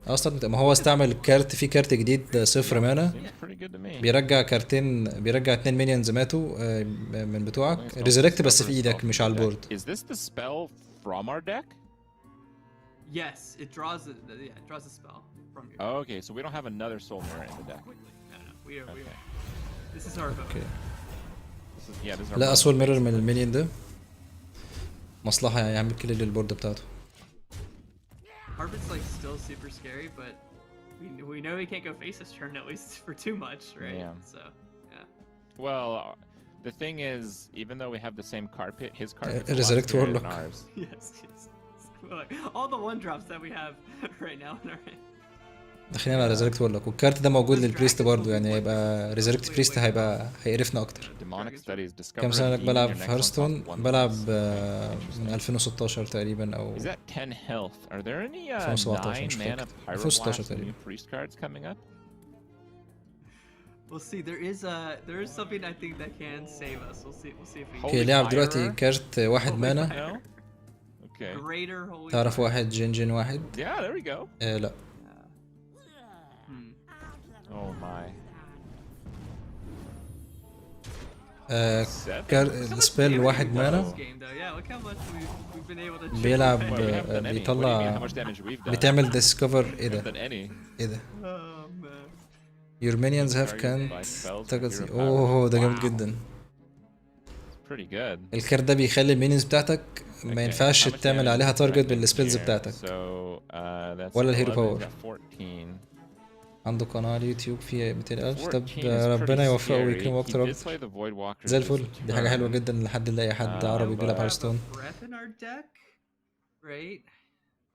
اصلا ما هو استعمل كارت في كارت جديد 0 مانا Seems pretty good to me. بيرجع كارتين، بيرجع 2 مينيونز ماتوا من بتوعك ريزركت بس في ايدك مش على البورد. Is this the spell from our deck? Yes, it draws it draws a spell from your Oh, okay, so we don't have another soul mirror in the deck. No, we are Okay. this is our vote. اوكي This is our لا one. اسول ميرور من المينيون ده مصلحة يعني يعمل كل للبورد بتاعته. Carpet's like still super scary, but we know he can't go face this turn at least for too much, right? Yeah. So yeah. Well, the thing is, even though we have the same carpet, his carpet is a lot Resurrect scarier than Warlock. ours. Yes, yes. Like, all the 1-drops that we have right now in our hand. داخلين على ريزركت وورلوك والكارت ده موجود للبريست برضه يعني هيبقى ريزركت بريست هيقرفنا اكتر. Demonic studies discover كام سنة a demon بلعب your في next هيرثستون، one plus one بلعب plus. من 2016 تقريبا او Is that 10 health? Are there any 2017 9 مش mana فاكر. pyroblast 2016 new تقريبا. priest cards coming up? We'll see. There is something I think that can save us. We'll see if we اوكي لعب دلوقتي كارت واحد مانا. No? Okay. greater holy تعرف fire. واحد جين واحد؟ Yeah, there we go. لا Hmm. Oh my. سبيل واحد This مانا game though, yeah. Look how much we've been able to. بيلعب Wait, we haven't done any. What do you mean? بيطلع How much damage we've done? بتعمل ديسكفر ايه We haven't ده؟ done any. ايه ده؟ Oh man. Your minions have Target can't by spells with target hero اوه ده جامد Wow. جدا. Pretty good. الكارت ده بيخلي المينيونز بتاعتك ما Okay, ينفعش how much تعمل damage عليها is تارجت expected بالسبيلز here? بتاعتك. So, that's ولا الهيرو 11, باور. got 14. عنده قناة على اليوتيوب فيها 200,000. طب 14 is ربنا pretty يوفقه scary. ويكرمه He اكتر did واكتر. play the Void Walker زي this الفل، دي حاجة حلوة turn. جدا لحد نلاقي حد عربي بيلعب We have a هيرثستون. breath in our deck, right?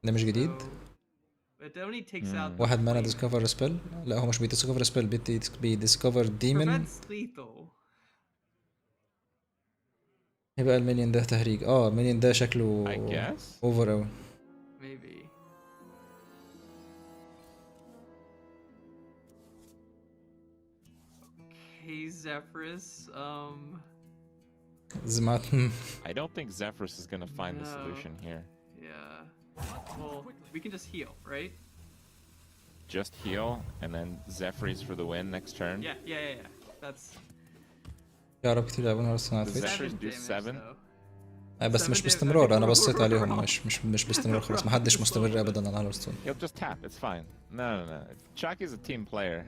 ده مش جديد. So, it only takes out. واحد مانا flame. ديسكفر سبيل. لا هو مش بيديسكفر سبيل، بيديسكفر ديمون. Prevents lethal. يبقى المينيون ده تهريج. المينيون ده شكله I guess. اوفر اوي. Maybe. Okay, Zephyrus. زمعت I don't think Zephyrus is gonna find the No. solution here. Yeah. Well, we can just heal, right? Just heal and then Zephyrus for the win next turn. Yeah. That's يعرف كتير يلعبون هيرثستون على Does تويتش. Zephyrus 7 do damage 7? بس مش 7 damage. باستمرار، انا بصيت عليهم مش باستمرار خالص، محدش مستمر ابدا على هيرثستون. He'll just tap. It's fine. No. Chalky's a team player.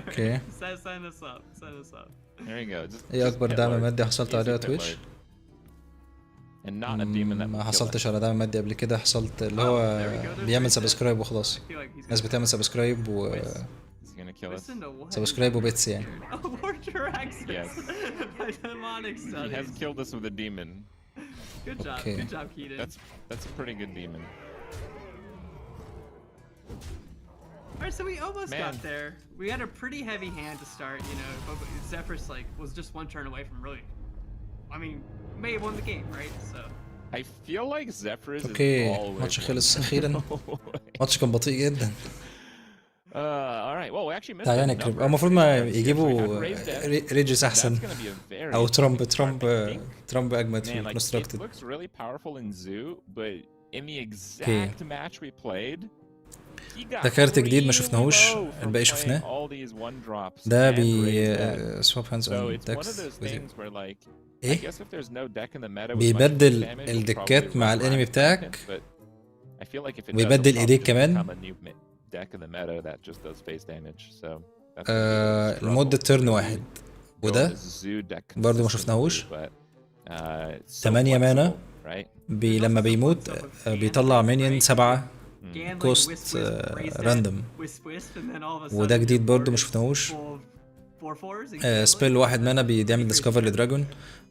Okay. Sign us up. Sign us up. There you go. Just ايه just اكبر pit دعم lord. مادي حصلت Easy عليه على pit تويتش؟ lord. and not a demon that ما will kill us. حصلتش على دعم مادي قبل كده، حصلت اللي هو بيعمل سبسكرايب وخلاص. الناس بتعمل سبسكرايب و He's gonna kill us. سبسكرايب وبيتس يعني. Yes. He has killed us with a demon. Good job. Okay. Good job, Keaton. That's a pretty good demon. Alright, so we almost Man. got there. We had a pretty heavy hand to start, you know, but Zephyrus like was just one turn away from really, I mean, may have won the game, right? So. I feel like Zephyrus is اوكي always. ماتش خلص اخيرا. ماتش كان بطيء جدا. All right. Well, we actually missed. تعالى a نكرب number. المفروض ما Let's see if we يجيبوا got raised it. ريجز That's احسن gonna be a very او ترامب interesting card, I think. ترامب اجمد Man, في like it كونستراكتد. looks really powerful in Zoo, but in the exact match we played, he got ده كارت جديد ما really شفناهوش، low from الباقي playing شفناه. all these one drops ده and بي raised it. سواب هاندز So اون it's one of ديكس. those things where like I ايه؟ guess if there's no deck in the meta with much بيبدل damage, we'll الدكات probably مع run الانمي Rhyme بتاعك. Second, but I feel like if it does, ويبدل it'll ايديك probably just كمان. become a new deck in the meta that just does face damage. So that's لمدة تيرن واحد. وده برضه ما شفناهوش. 8 مانا لما بيموت بيطلع مينيون 7 كوست راندوم. وده جديد برضه ما شفناهوش. سبيل 1 مانا بيعمل ديسكفر لدراجون،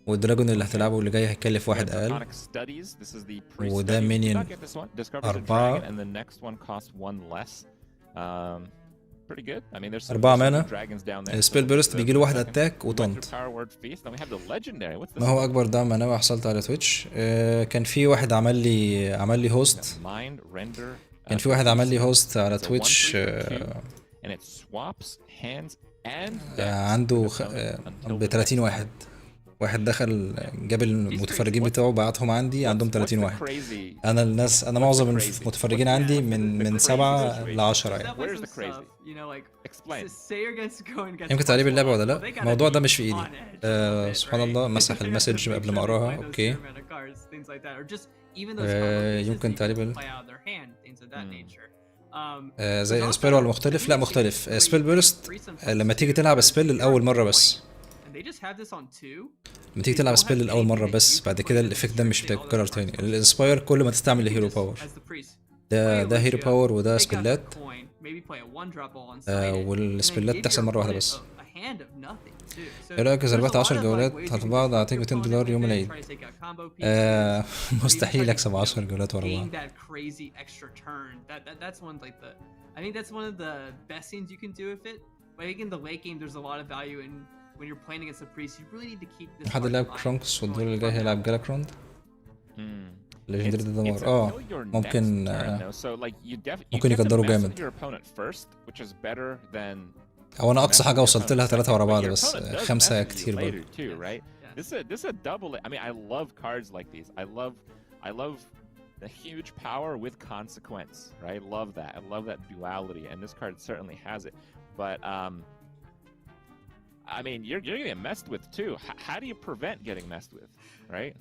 والدراجون اللي هتلعبه اللي جاي هيكلف 1 اقل. وده مينيون 4 4 مانا. سبيل بيرست بيجيله 1 اتاك وطنط. ما هو اكبر دعم معنوي حصلت على تويتش. كان في واحد عمل لي هوست. كان في واحد عمل لي هوست على تويتش. عنده ب 30 واحد. واحد دخل جاب المتفرجين بتوعه بعتهم عندي، عندهم 30 واحد. انا معظم المتفرجين عندي من 7 ل 10 يعني. يمكن تعريب اللعبة ولا لا؟ الموضوع ده مش في ايدي. سبحان الله مسح المسج قبل ما اقراها. اوكي. يمكن تعريب زي السبيل ولا مختلف؟ لا مختلف. سبيل بيرست لما تيجي تلعب سبيل الاول مره بس. لما تيجي تلعب سبيل الاول مره بس، بعد كده الايفكت ده مش بيتكرر تاني. الانسباير كل ما تستعمل الهيرو باور. ده هيرو باور وده سبيلات. والسبيلات تحصل مره واحده بس. ايه رايك اذا ربحت 10 جولات هتبعض اعطيك $200 يوم العيد؟ مستحيل اكسب 10 جولات ورا بعض. I think that's one of the best things you can do with it. But I think in the late game there's a lot of value in when you're playing against the priest. You really need to keep this. حد لعب كرونكس والدور اللي جاي هيلعب جالاكروند. ليجندري ده دمار. ممكن ممكن يقدروا جامد. هو انا اقصى حاجه وصلت لها 3 ورا بعض، بس 5 كتير برضه. This is a double. I mean, I love cards like these. I love the huge power with consequence, right? I love that. I love that duality, and this card certainly has it. But I mean, you're gonna get messed with too. How do you prevent getting messed with, right?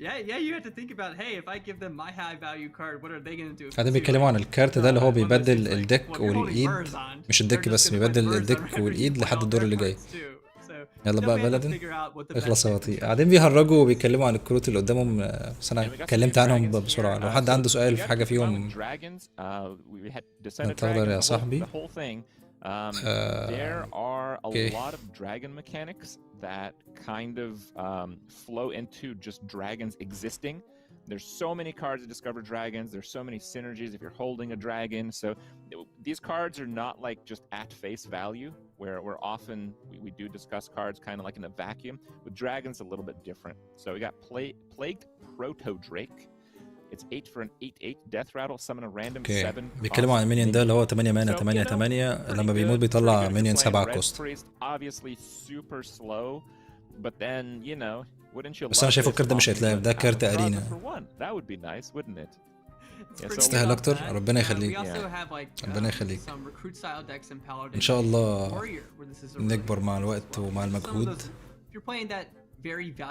Yeah, you have to think about, hey, if I give them my high value card, what are they gonna do? قاعدين بيتكلموا عن الكارت ده اللي هو بيبدل الديك والايد. مش الديك بس، بيبدل الديك والايد لحد الدور اللي جاي. يلا بقى بلدن اخلص يا بطيء. قاعدين بيهرجوا وبيتكلموا عن الكروت اللي قدامهم، بس انا اتكلمت عنهم بسرعه. لو حد عنده سؤال في حاجه فيهم انتظر يا صاحبي. There are a lot of dragon mechanics that kind of flow into just dragons existing. There's so many cards that discover dragons. There's so many synergies if you're holding a dragon. So these cards are not like just at face value, where we're often we do discuss cards kind of like in a vacuum. With dragons, a little bit different. So we got Plagued Proto Drake. It's 8 for an 8/8 death rattle. Summon a random 7. بيتكلموا عن المينيون ده اللي هو 8 مانا 8/8 لما بيموت بيطلع مينيون 7 كوست. Obviously super slow, but then you know. بس انا شايفه الكارت ده مش هيتلعب، ده كارت ارينا. تستاهل اكتر. ربنا يخليك. ربنا يخليك. ان شاء الله نكبر مع الوقت ومع المجهود،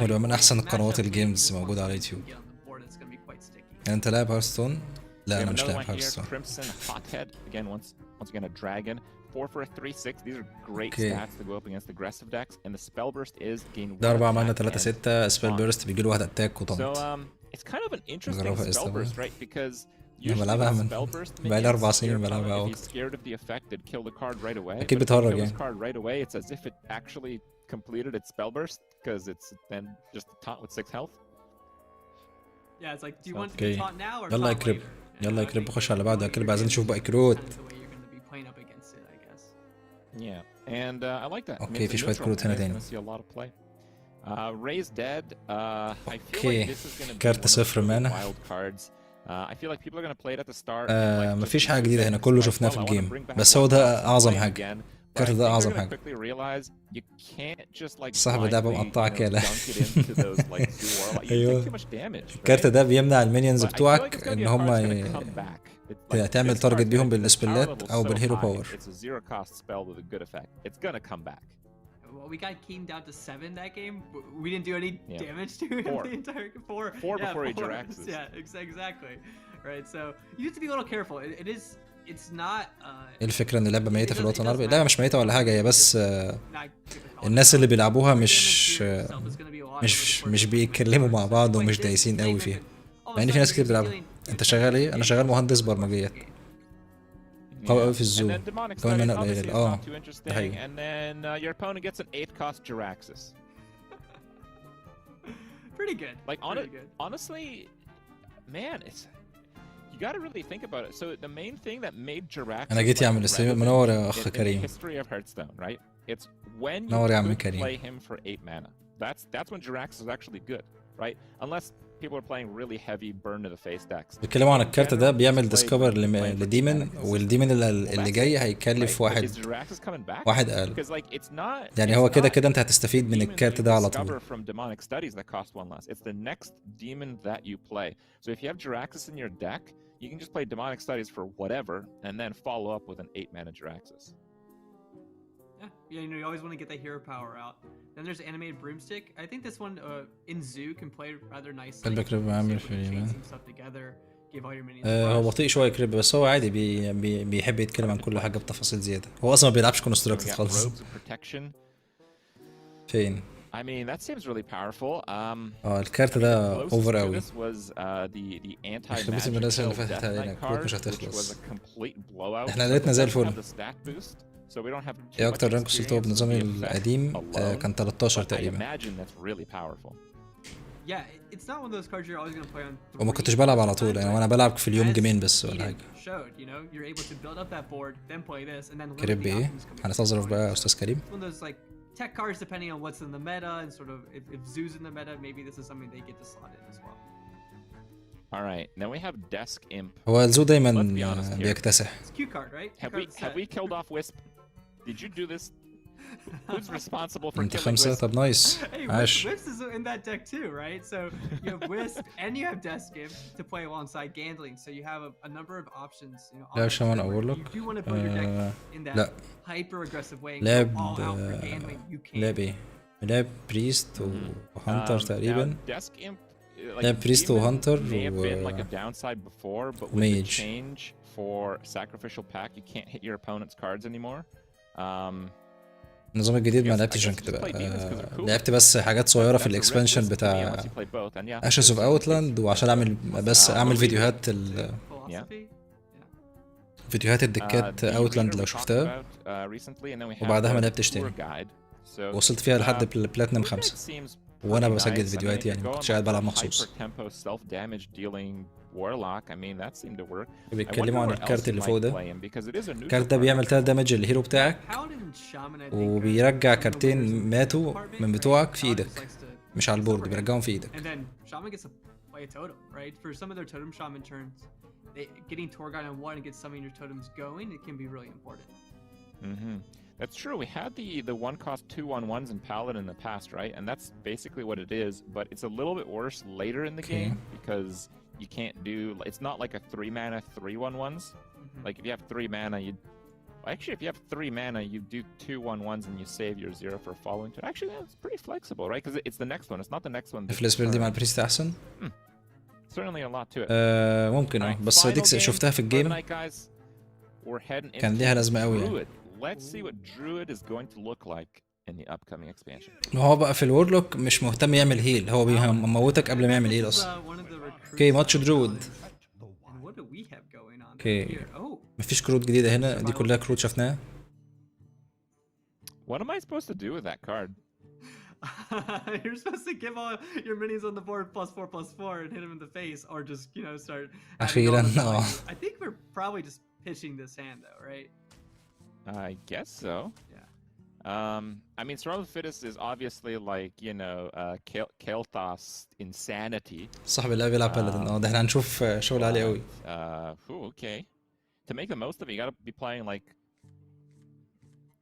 ونبقى من احسن القنوات الجيمز موجوده على اليوتيوب. يعني انت لاعب هيرثستون؟ لا انا مش لاعب هيرثستون. 4 for a 3/6. These are great stats to go up against aggressive decks, and the spell burst is gain 1. ده 4 مانا 3/6 سبيل بيرست بيجي له 1 اتاك وطنط. So it's kind of an interesting جربها spell استمر. burst, right? Because أنا usually بلعبها with من spell burst بقالي minions, 4 سنين your بلعبها opponent, أو if he's scared of the effect, it'd kill the card right away. أكيد But if he بتهرج kills يعني. the card right away, it's as if it actually completed its spell burst, because it's then just a taunt with 6 health. Yeah, it's like, do you want to Okay. be taught now or يلا يا taught كريب later? يلا يا كريب خش على بعض يا كريب عايزين نشوف باقي كروت. Kind of the way you're going to be playing up against it, I guess. Yeah, and I like that. I mean, اوكي it's في a شوية neutral, كروت هنا right? تاني. Gonna see a lot of play. Raise Dead. I feel اوكي like this is gonna be كارت one of the صفر really مانا. wild cards. I feel like people are gonna play it at the start. and, like, مفيش just حاجة use جديدة it هنا as كله like, شفناه well, في I wanna الجيم bring back بس one هو class ده and أعظم play it حاجة. again. But I الكارت think ده they're أعظم gonna حاجة. quickly realize you can't just like صاحب اللعبة blindly, مقطعة كده. dunk it into those like dual. You أيوه. take too much damage. الكارت right? ده بيمنع المينيونز But I feel like it's بتوعك gonna be ان a card هم that's gonna come back. It's like تعمل this تارجت card's بيهم gonna- the power بالسبلات level's او so بالهيرو high, باور. It's a 0-cost spell with a good effect. It's gonna come back. Well, we got Keen down to 7 that game. We didn't do any Yeah. damage to him 4. the entire 4. 4 Yeah, before he 4. Jiraxes. Yeah, exactly. Right, so you have to be a little careful. It is, it's not. ايه الفكرة ان اللعبة ميتة في it الوطن doesn't العربي؟ matter. لا مش ميتة ولا حاجة هي بس not difficult. الناس اللي بيلعبوها Damage مش to yourself is gonna be a lot مش over the مش course of بيتكلموا the مع match. بعض Like ومش this دايسين قوي segment فيها. could- all of مع ان a في ناس sudden كتير you're بتلعبها. dealing انت شغال ايه؟ انا شغال مهندس over the course of the برمجيات. game. قوي قوي في And الزوم. then demonic كمان studies منها obviously قليل. is اه not too ده interesting. حقيقي. And then your opponent gets an 8-cost Jiraxis. Pretty good. Like Pretty good. honestly, man, it's you got to really think about it. So the main thing that made Jiraxis انا جيت يعمل استريم منور يا in اخ the كريم. history of Hearthstone, right? It's when you منور يا عم could كريم. play him for 8 mana. That's when Jiraxis is actually good, right? Unless people are playing really heavy burn to the face decks. بيتكلموا عن الكارت ده بيعمل ديسكفر لديمن والديمن اللي جاي هيكلف Right? Like, is واحد Jiraxis coming back? واحد اقل. Because like it's not. يعني it's هو كده not كده انت هتستفيد من demon الكارت you ده على discover طول. from demonic studies that cost 1 less. It's the next demon that you play. So if you have Jiraxis in your deck, you can just play demonic studies for whatever, and then follow up with an 8-mana Jiraxis. Yeah, you know, you always want to get that hero power out. Then there's animated broomstick. I think this one in zoo can play rather nicely. قلبك كريب عامل في chain اليمين. some stuff together, give all your minions. هو flash. بطيء شويه كريب بس هو عادي بيحب يتكلم عن كل حاجه بتفاصيل زياده. هو اصلا ما بيلعبش We كونستراكتد got خالص. robes of protection. فين؟ I mean, that seems really powerful. الكارت ده closest اوفر to قوي. this was the يخرب بيت anti-magic المدرسة اللي kill فاتت Death علينا، Knight كروت مش card, which هتخلص. was a complete blowout. احنا ليلتنا زي It doesn't الفل. have the stat boost, so we don't have too ايه much اكتر رانك وصلته experience with بنظامي the effect القديم؟ alone, كان 13 but I تقريبا. imagine that's really powerful. Yeah, it's not one of those cards you're always going to play on. وما كنتش بلعب على طول يعني وانا بلعب في اليوم جيمين بس ولا حاجه. Showed, you know, you're able to build up that board, then play this, and then learn كريب the ايه؟ options coming هنستظرف from بقى يا it. استاذ كريم. It's one of those like tech cards depending on what's in the meta and sort of if Zoo's in the meta, maybe this is something they get to slot in as well. All right, then we have Desk Imp. هو الزو دايما Let's be honest here. بيكتسح. It's a cute card, right? Have we killed off Wisp? Did you do this? Who's responsible for انت killing 5 Wisp? طب نايس. Hey, عاش. Wisp is in that deck too, right? So you have Wisp and you have Desk Imp to play alongside Gandling, so you have a number of options. You know, on لا that شمان turn where اقول لك. you do want to build your deck in that لا hyper aggressive way and لعب go all out for Gandling. You can. لعب ايه؟ لعب بريست وهانتر تقريبا. Now, Desk Imp, like, لعب بريست وهانتر may have been like a downside before, but with the وميج. change for Sacrificial Pack, you can't hit your opponent's cards anymore. النظام الجديد ما I لعبتش guess عشان كده just play demons 'cause they're بقى. cool. لعبت بس حاجات صغيره في That's a الاكسبانشن risk to me بتاع unless you play both, and yeah, اشز اوف it's- اوتلاند وعشان اعمل بس اعمل فيديوهات Philosophy. فيديوهات الدكات the اوتلاند arena لو we talked شفتها. about, recently, and then we have وبعدها ما the لعبتش tour تاني. guide. So, وصلت فيها لحد بلاتنم tour guide 5 seems وانا pretty بسجل nice. I mean, فيديوهات if يعني you're ما going كنتش قاعد like بلعب for مخصوص. hyper tempo self damage dealing warlock, I mean that seemed to work. بيتكلموا عن الكارت اللي فوق ده. الكارت الكارت ده بيعمل 3 دامج للهيرو بتاعك Paladin and Shaman, I think, وبيرجع are some of the كارتين winners in ماتوا department, من right? بتوعك في Paladin ايدك likes to مش على البورد overhead. بيرجعهم في ايدك. And then Shaman gets to play a totem, right? For some of their totem Shaman turns, getting Torgon on one and get some of your totems going, it can be really important. That's true. We had the one cost 2/1/1s in Paladin in the past, right? And that's basically what it is, but it's a little bit worse later in the game because you can't do. It's not like a 3 mana 3/1/1s. Like if you have 3 mana, you actually if you have 3 mana, you do 2/1/1s and you save your 0 for a following turn. Actually, that's pretty flexible, right? Because it's the next one. It's not the next one. this الفليسبيل دي مع turn. البريست احسن. Certainly a lot to it. ممكن Alright, بس final ديك game شفتها في for the الجيم night, guys. We're heading كان into ليها لازمه قوي يعني. Druid. Let's see what Druid is going to look like. in the upcoming expansion. ما هو بقى في الورلوك مش مهتم يعمل هيل، هو بيموتك قبل ما يعمل هيل اصلا. اوكي ماتش درود. اوكي مفيش كروت جديدة هنا، دي كلها كروت شفناها. What am I supposed to do with that card? You're supposed to give all your minis on the board +4/+4 and hit him in the face, or just, you know, start. أخيرا I think we're probably just pitching this hand though, right? I guess so. Yeah. I mean, Survival of the Fittest is obviously like, you know, Kel'Thas insanity. صاحب اللعبة بيلعب بلدن. ده احنا هنشوف شغل عالي قوي. Okay. To make the most of it, you gotta be playing like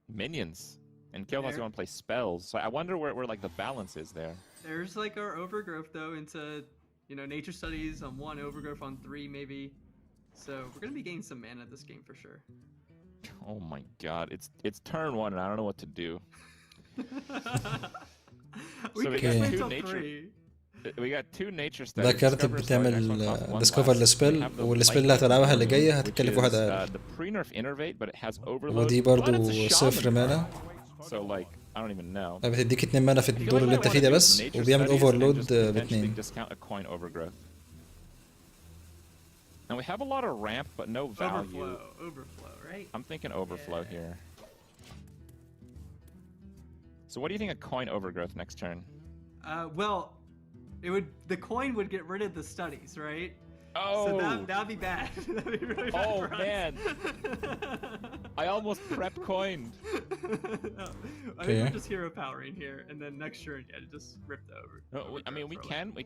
minions. And Kel'Thas, you want to play spells. So I wonder where like the balance is there. There's like our overgrowth though into, you know, nature studies on 1, overgrowth on 3 maybe. So we're gonna be getting some mana this game for sure. Oh my god, it's turn 1 and I don't know what to do. We can wait till 3. We got 2 nature studies. ده كارت بتعمل ديسكفر للسبيل، والسبيل اللي هتلعبها اللي جايه هتتكلف واحد اقل. The pre-nerf innervate but it has overload. ودي برضو 0 مانا. So like I don't even know. بتديك 2 مانا في الدور اللي انت فيه ده بس، وبيعمل اوفرلود ب2. Discount a coin overgrowth. And we have a lot of ramp but no value. Overflow, right? I'm thinking overflow here. So what do you think of coin overgrowth next turn? Well, the coin would get rid of the studies, right? Oh, so that'd be bad. That'd be really bad for us. Man, I almost prep coined. I think we're just hero powering here, and then next turn, yeah, just rip the over. No, I mean, we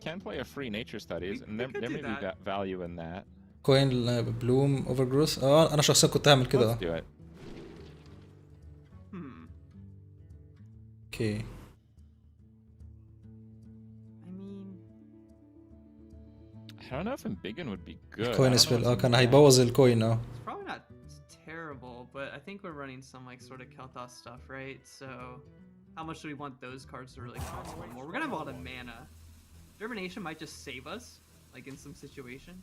can play a free nature studies, and there may be value in that. كوين بلوم اوفر جروث. انا شخصيا كنت هعمل كده. Let's do it. اوكي. I don't know if Embiggen would be good. كوين سبيل كان هيبوظ الكوين. It's probably not terrible, but I think we're running some like sort of Kel'Thas stuff, right? So how much do we want those cards to really cost one more? We're gonna have a lot of mana. Germination might just save us, like in some situation.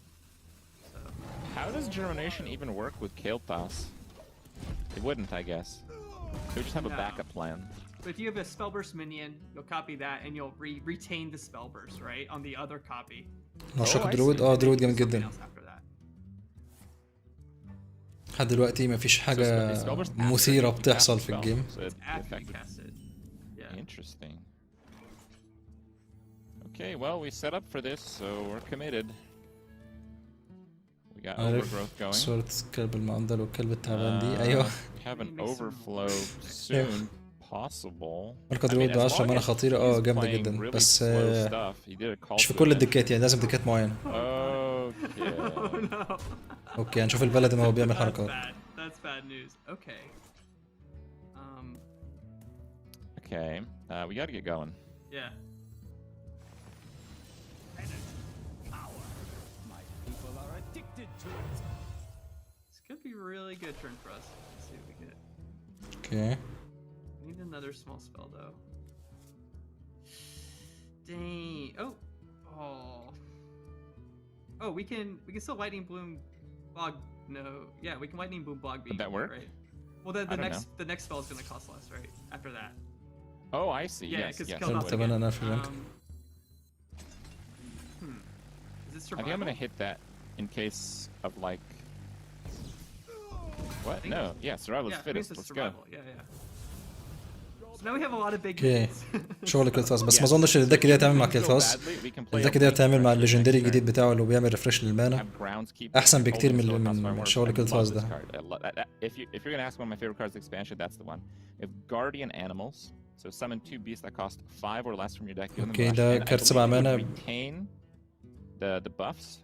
So how does Germination even work with Kel'Thas? It wouldn't, I guess. We would just have a backup plan. But if you have a Spellburst minion, you'll copy that and you'll retain the Spellburst, right? On the other copy. نشوف درود. درود جامد جدا. لحد دلوقتي مفيش حاجة مثيرة بتحصل في الجيم. Interesting. Okay, well we set up for this, so we're committed. We got overgrowth going. صورة الكلب المعضل والكلب التعبان دي. أيوه. We have an overflow soon. Possible. ماركة درود ب10 مانا خطيرة. جامدة جدا، بس مش في كل الدكات، يعني لازم دكات معينة. اوكي هنشوف البلد ما هو بيعمل حركات. That's bad news. Okay. Okay. We gotta get going. Yeah. This could be a really good turn for us. Let's see what we get. Okay. Need another small spell though. Dang. Oh, we can still lightning bloom bog. No, yeah, we can lightning bloom bog. Would that work? Right. Well, the next spell is gonna cost less, right? After that. Oh, I see. Yeah, yes. because Yes. Is it survival? I think I'm gonna hit that in case of like. What? No. Yeah, survival is fittest. Let's go. Yeah. So now we have a lot of big شغل كلثاس، بس ما اظنش الدك دي هتعمل مع كلثاس. الدك دي هتعمل مع الليجندري الجديد بتاعه اللي بيعمل ريفرش للمانا، احسن بكتير من شغل كلثاس ده. If you're gonna ask one of my favorite cards expansion, that's the one. If Guardian Animals, so summon 2 beasts that cost 5 or less from your deck. اوكي ده كارت 7 مانا. Retain the buffs.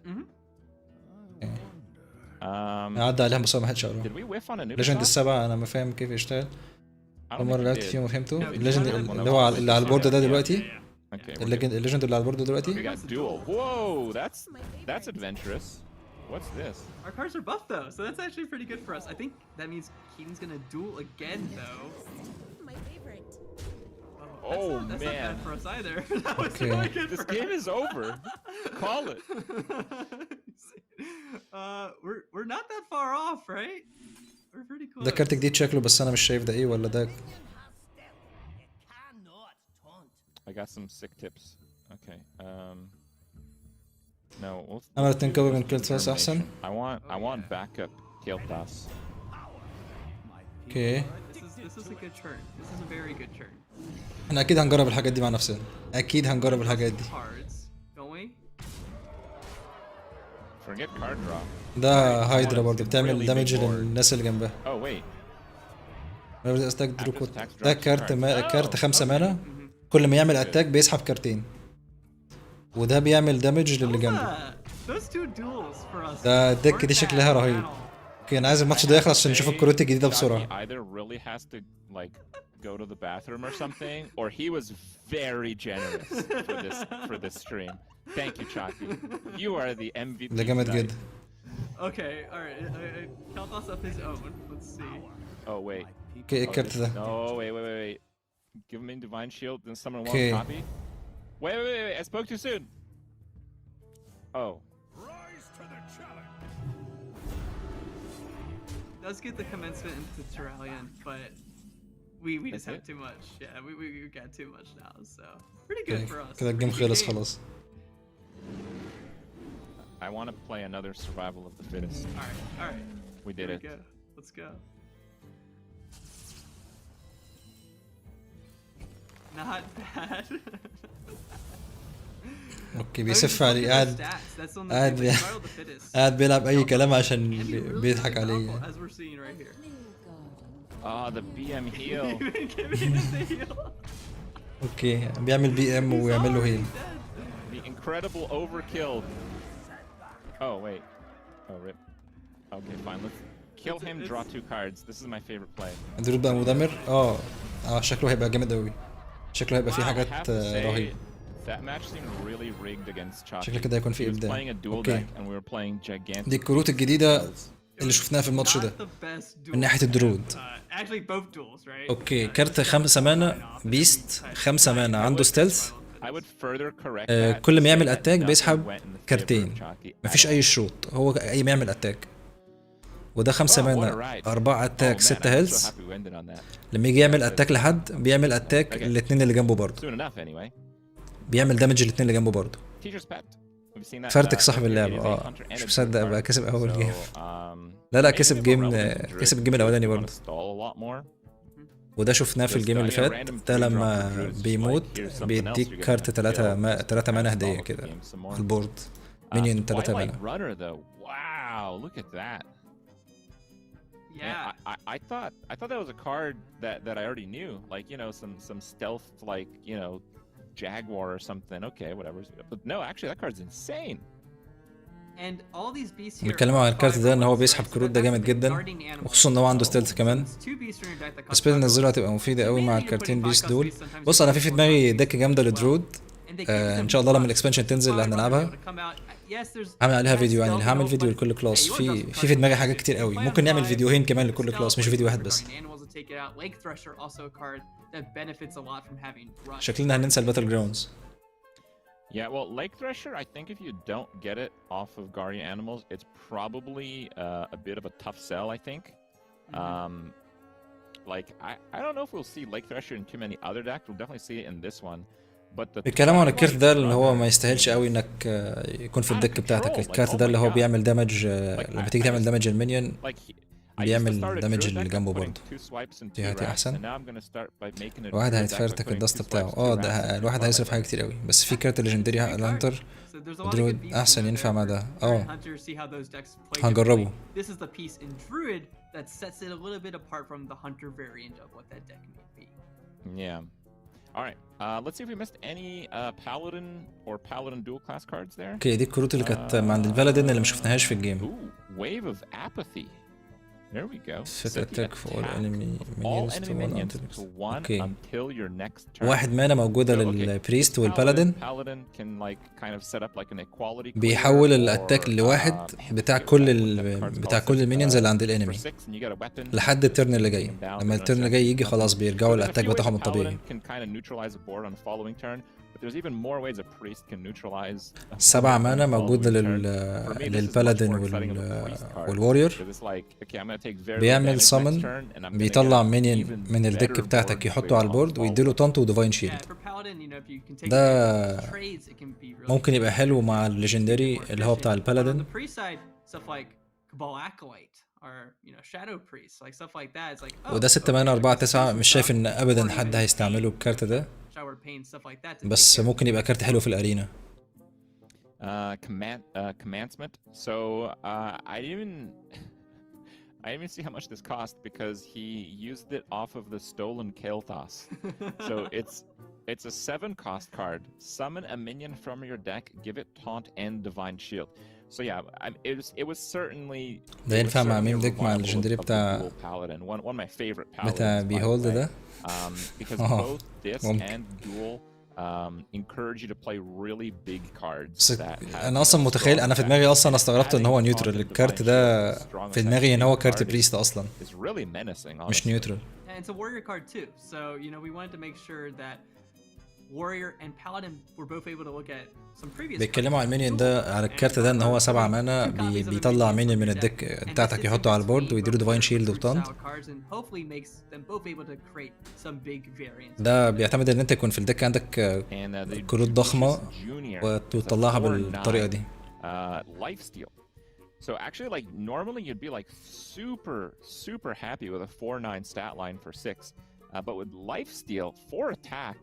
عدى عليهم بس ما حدش قرا. Did we whiff on a new ليجند السبعة انا ما فاهم كيف يشتغل. أول مرة لعبت فيه وما فهمته. الليجند اللي هو اللي على البورد ده دلوقتي. الليجند اللي على البورد دلوقتي. Whoa, that's adventurous. What's this? Our cards are buffed though, so that's actually pretty good for us. I think that means Keaton's gonna duel again though. My favorite. That's not bad for us either. That was Okay. really good. This game is over. Call it. We're not that far off, right? We're pretty close. ده كارت جديد شكله، بس انا مش شايف ده ايه ولا ده. got some sick tips. Okay. No. عمل 2 كوبي من كل كلاس احسن. I want backup kill class. اوكي. This is a good turn. This is a very good turn. احنا اكيد هنجرب الحاجات دي مع نفسنا. اكيد هنجرب الحاجات دي. Cards, don't we? Forget card draw. ده هايدرا برضه بتعمل دامج للناس اللي جنبها. Oh wait. ده كارت 5 مانا، كل ما يعمل اتاك بيسحب كارتين، وده بيعمل دامج للي جنبه. ده الدك دي شكلها رهيب. اوكي انا عايز الماتش ده يخلص عشان نشوف الكروت الجديده بسرعه. Like go to the bathroom or something, or he was very generous for this stream. Thank you, Chalky. You are the MVP. ده جامد جدا. Okay, alright. Kalthos up his own. Let's see. Oh wait. اوكي الكارت ده. No, wait. Give him divine shield, then someone wants Okay. copy. Wait. I spoke too soon. Oh. Does get the commencement into Terralion, but we just have too much. Yeah, we got too much now, so pretty good for us. كده الجيم خلص خلاص. I want to play another survival of the fittest. All right. We did it. Go. Let's go. Not bad. اوكي بيسف عليه، قاعد بيلعب اي كلام عشان بيضحك عليه. The BM heal. اوكي بيعمل بي ام ويعمل له هيل. The incredible overkill. Oh wait. Oh rip. Okay fine. Let's kill him. Draw 2 cards. This is my favorite play. الدرود بقى مدمر. شكله هيبقى جامد قوي. شكله هيبقى فيه حاجات رهيبة. That match seemed really rigged against Chalky. شكله كده هيكون فيه إبداع. اوكي. دي الكروت الجديدة اللي شفناها في الماتش ده من ناحية الدرود. اوكي كارت 5 مانا بيست، 5 مانا عنده ستيلث. كل ما يعمل اتاك بيسحب كارتين، مفيش اي شروط، هو اي ما يعمل اتاك. وده 5 مانا 4 اتاك 6 هيلث. لما يجي يعمل اتاك لحد بيعمل اتاك الاثنين اللي جنبه برضه، بيعمل دامج الاثنين اللي جنبه برضه. فرتك صاحب اللعبة. مش مصدق بقى كسب اول جيم. لا كسب الجيم الاولاني برضه. وده شفناه في الجيم اللي فات. ده لما بيموت بيديك كارت 3 مانا هدية كده على البورد. مينيون 3 مانا. Yeah, I thought that was a card that I already knew, like some stealth, like Jaguar or something. Okay, whatever. But no, actually that card's insane. And all these beasts here. بيتكلموا عن الكارت ده ان هو بيسحب كروت، ده جامد جدا، وخصوصا ان هو عنده ستيلث كمان. السبيل نزلها هتبقى مفيدة قوي مع الكارتين بيست دول. بص انا في دماغي ديك جامدة لدرود. ان شاء الله لما الاكسبانشن تنزل اللي هنلعبها هعمل عليها فيديو، يعني هعمل فيديو لكل كلاس. في دماغي حاجات كتير قوي، ممكن نعمل فيديوهين كمان لكل كلاس مش فيديو واحد بس. شكلنا هننسى الباتل جراوندز. Yeah, well, Lake Thresher, I think if you don't get it off of Guardian Animals, it's probably a bit of a tough sell, I think. Like, I don't know if we'll see Lake Thresher in too many other decks. We'll definitely see it in this one. بيتكلموا عن الكارت ده اللي هو ما يستاهلش قوي انك يكون في الدك بتاعتك. الكارت ده اللي هو بيعمل دامج لما تيجي تعمل دامج المينيون بيعمل دامج اللي جنبه برضه. دي هاتي احسن. الواحد هيتفرتك الدست بتاعه. ده الواحد هيصرف حاجه كتير قوي، بس في كارت ليجندري الهانتر درود احسن ينفع مع ده. هنجربه. Alright, let's see if we missed any paladin or paladin dual class cards there. اوكي دي الكروت اللي كانت عند البلدن اللي ما شفناهاش في الجيم. Ooh, wave of apathy. There we go. Set attack for all enemy minions to 1 until your next turn. 1 مانا موجودة للبريست والبالادين. بيحول الاتاك لواحد بتاع كل المينيونز اللي عند الانمي لحد الترن اللي جاي. لما الترن اللي جاي يجي خلاص بيرجعوا الاتاك بتاعهم الطبيعي. 7 مانا موجودة للبالادين والواريور. بيعمل سامن، بيطلع مينيون من الدك بتاعتك يحطه على البورد ويديله طنط وديفاين شيلد. paladin, you know, if you can take ده trades, it can be really ممكن يبقى حلو مع الليجندري اللي هو بتاع on البالادين. the priest side, stuff like Cabal Acolyte or, you know, Shadow Priest, like stuff like that. It's like, oh, وده 6 مانا 4 9 مش شايف ان ابدا حد هيستعمله بالكارت ده، shower pain, stuff like that to بس take care of ممكن يبقى كارت حلو في الارينا. Commencement. So I didn't even see how much this cost because he used it off of the stolen Kael'thas. So it's a 7 cost card. Summon a minion from your deck, give it taunt and divine shield. So yeah, it was certainly ده ينفع مع ميم ديك مع الليجندري بتاع one of my favorite paladins بتاع بيهولد ده. because both this and duel encourage you to play really big cards. انا اصلا متخيل، انا في دماغي اصلا استغربت ان هو نيوترال الكارت ده، في دماغي ان هو كارت بريست اصلا مش نيوترال. And it's a warrior card too, so you know we wanted to make sure that warrior and paladin were both able to look at some previous. بيتكلموا على المينيون ده، على الكارت ده ان هو 7 مانا بيطلع مينيون من الديك بتاعتك يحطه على البورد ويديله ديفاين شيلد وطنط. ده بيعتمد ان انت يكون في الديك عندك كروت ضخمه وتطلعها بالطريقه دي. So actually, like normally you'd be like super happy with a 4/9 stat line for 6, but with lifesteal 4 attack,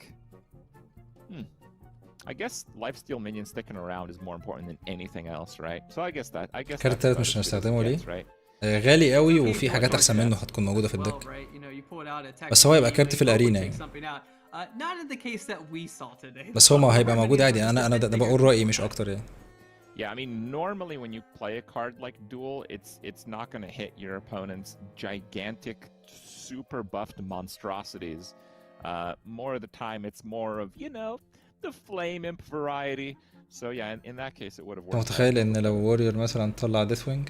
I guess lifesteal minion sticking around is more important than anything else, right? So I guess كارت تالت مش هنستخدمه ليه؟ غالي قوي وفي حاجات احسن منه هتكون موجوده في الديك، بس هو يبقى كارت في الارينا يعني. بس هو ما هيبقى موجود عادي. انا ده بقول رايي مش اكتر يعني. Yeah, I mean, normally when you play a card like Duel, it's not going to hit your opponent's gigantic, super buffed monstrosities. More of the time, it's more of, you know, the flame imp variety. So yeah, in that case, it would have worked. متخيل ان لو وورير مثلا طلع ديث وينج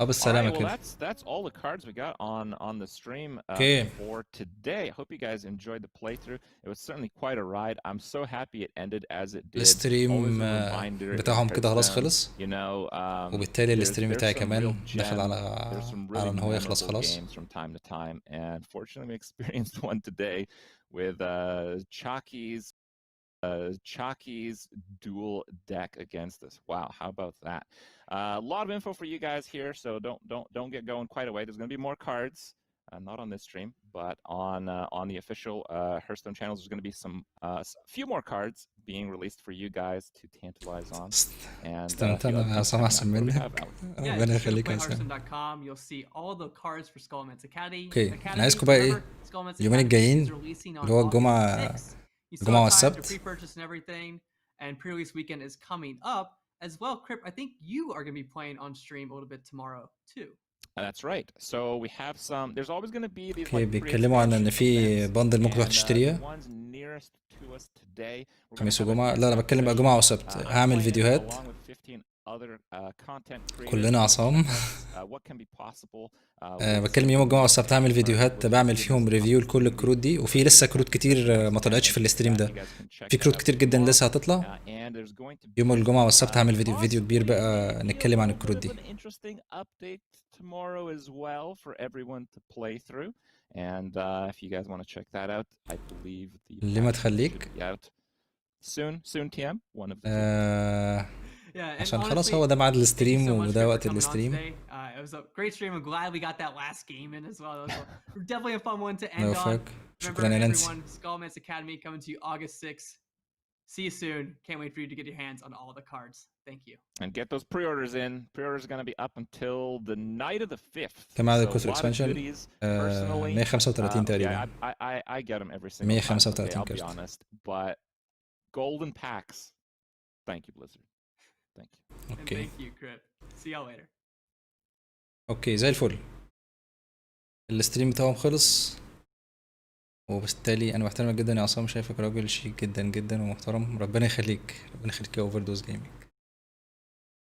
بالسلامة كده. That's all the cards we got on the stream for today. I hope you guys enjoyed the playthrough. It was certainly quite a ride. I'm so happy it ended as it did. الستريم بتاعهم كده خلاص خلص، وبالتالي الستريم بتاعي كمان داخل على ان هو يخلص خلاص. From time to time, and fortunately we experienced one today with Chalky's dual deck against us. Wow, how about that? A lot of info for you guys here, so don't get going quite away. There's going to be more cards, not on this stream, but on the official Hearthstone channels. There's going to be some few more cards being released for you guys to tantalize on. And استنى عصام احسن منك. ربنا يخليك يا عصام. You'll see all the cards for Skolomans Academy. اوكي، انا عايزكم بقى ايه اليومين الجايين اللي هو الجمعة والسبت. Pre-purchase and everything, and pre-release weekend is coming up as well. Crip, I think you are going to be playing on stream a little bit tomorrow too. That's right. So we have some. There's always going to be these. اوكي، بيتكلموا عن ان في بندل ممكن تروح تشتريها خميس وجمعة. لا انا بتكلم بقى جمعة وسبت. هعمل فيديوهات كلنا عصام. بتكلم يوم الجمعة والسبت هعمل فيديوهات بعمل فيهم ريفيو لكل الكروت دي، وفي لسه كروت كتير ما طلعتش في الاستريم ده. في كروت كتير جدا لسه هتطلع. يوم الجمعة والسبت هعمل فيديو كبير بقى نتكلم عن الكروت دي. tomorrow as well for everyone to play through, and if you guys want to check that out, I believe the اللي ما تخليك soon TM one of the عشان خلاص هو ده ميعاد الستريم وده وقت الستريم. It was a great stream. I'm glad we got that last game in as well. That was definitely a fun one to end on. شكرا يا نانسي. Skolomans Academy coming to you August 6th. See you soon. Can't wait for you to get your hands on all the cards. Thank you. And get those pre-orders in. Pre-orders are going to be up until the night of the 5th. كم عدد الكروت اكسبانشن؟ 135 تقريبا. I get them every single 135 time, I'll be honest. But golden packs. Thank you, Blizzard. Thank you. Okay. And thank you, Crip. See y'all later. اوكي زي الفل. الستريم بتاعهم خلص، وبالتالي انا بحترمك جدا يا عصام. شايفك راجل شيك جدا جدا ومحترم. ربنا يخليك، ربنا يخليك يا اوفر دوز جيمنج.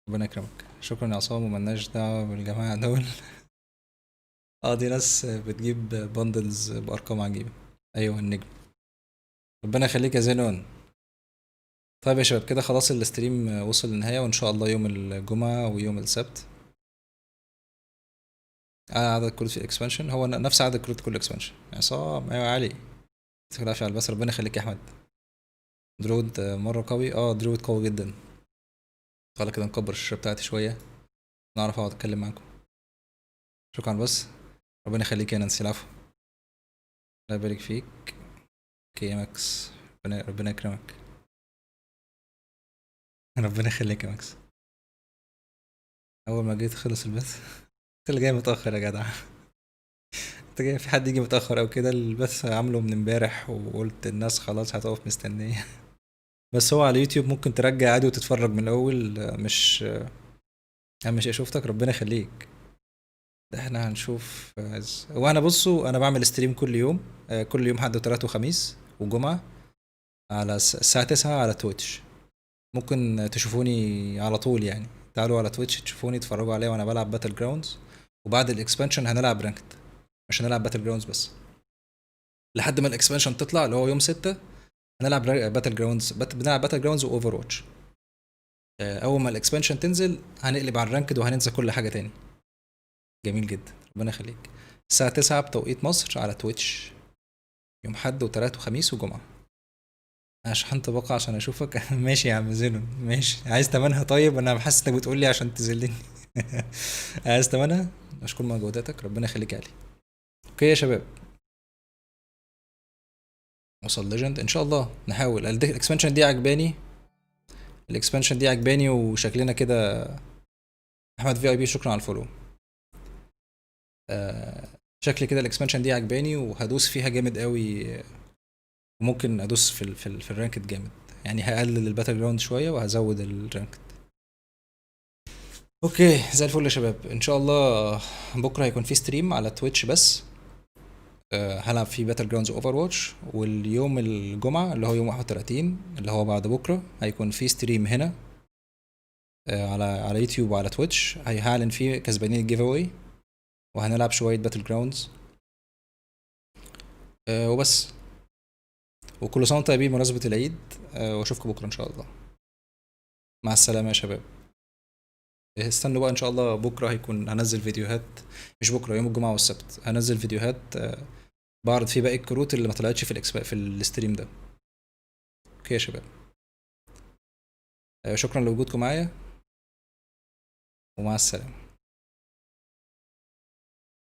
ربنا يكرمك. شكرا يا عصام، وملناش دعوه بالجماعه دول. دي ناس بتجيب بندلز بارقام عجيبه. ايوه النجم. ربنا يخليك يا زينون. طيب يا شباب كده خلاص الستريم وصل للنهايه، وان شاء الله يوم الجمعه ويوم السبت عدد كروت في الاكسبانشن هو نفس عدد كروت كل اكسبانشن. عصام ايوه علي، متخلافش على البس. ربنا يخليك يا احمد. درود مرة قوي. درود قوي جدا. تعالى كده نكبر الشاشة بتاعتي شوية نعرف اقعد اتكلم معاكم. شكرا بس. ربنا يخليك يا نانسي. العفو. الله يبارك فيك. اوكي يا ماكس. ربنا يكرمك. ربنا يخليك يا ماكس. اول ما جيت خلص البث. انت اللي جاي متأخر يا جدع. انت جاي في حد يجي متأخر او كده؟ البث عامله من امبارح وقلت الناس خلاص هتقف مستنية. بس هو على اليوتيوب ممكن ترجع عادي وتتفرج من الاول. مش شفتك. ربنا يخليك. ده احنا هنشوف وانا بصوا انا بعمل ستريم كل يوم. كل يوم حد وثلاث وخميس وجمعة على الساعة 9 على تويتش. ممكن تشوفوني على طول يعني. تعالوا على تويتش تشوفوني تتفرجوا عليا وانا بلعب باتل جراوندز. وبعد الاكسبانشن هنلعب رانكد. مش هنلعب باتل جراوندز بس. لحد ما الاكسبانشن تطلع اللي هو يوم 6 هنلعب باتل جراوندز. بنلعب باتل جراوندز واوفر واتش. اول ما الاكسبانشن تنزل هنقلب على الرانكد وهننسى كل حاجة تاني. جميل جدا. ربنا يخليك. الساعة 9 بتوقيت مصر على تويتش. يوم حد وتلات وخميس وجمعة. انا شحنت باقة عشان اشوفك. ماشي يا عم زينون ماشي. عايز تمنها؟ طيب انا حاسس انك بتقول لي عشان تذلني. عايز تمنها؟ اشكر مجهوداتك. ربنا يخليك يا علي. اوكي يا شباب. وصل ليجند ان شاء الله. نحاول. الاكسبانشن دي عجباني. الاكسبانشن دي عجباني وشكلنا كده. احمد في اي بي شكرا على الفولو. شكلي كده الاكسبانشن دي عجباني وهدوس فيها جامد قوي. وممكن ادوس في الرانكد جامد. يعني هقلل الباتل جراوند شويه وهزود الرانكد. اوكي زي الفل يا شباب. ان شاء الله بكره هيكون في ستريم على تويتش بس. هلعب فيه باتل جراوندز اوفر واتش. واليوم الجمعه اللي هو يوم 31 اللي هو بعد بكره هيكون في ستريم هنا. على يوتيوب وعلى تويتش هعلن فيه كسبانين الجيف اواي. وهنلعب شويه باتل جراوندز. وبس. وكل سنه وانتم طيبين بمناسبه العيد. واشوفكم بكره ان شاء الله. مع السلامه يا شباب. استنوا بقى ان شاء الله بكره هيكون هنزل فيديوهات. مش بكره، يوم الجمعه والسبت هنزل فيديوهات. بعرض فيه باقي الكروت اللي ما طلعتش في الستريم ده. اوكي يا شباب. شكرا لوجودكم معايا. ومع السلامه.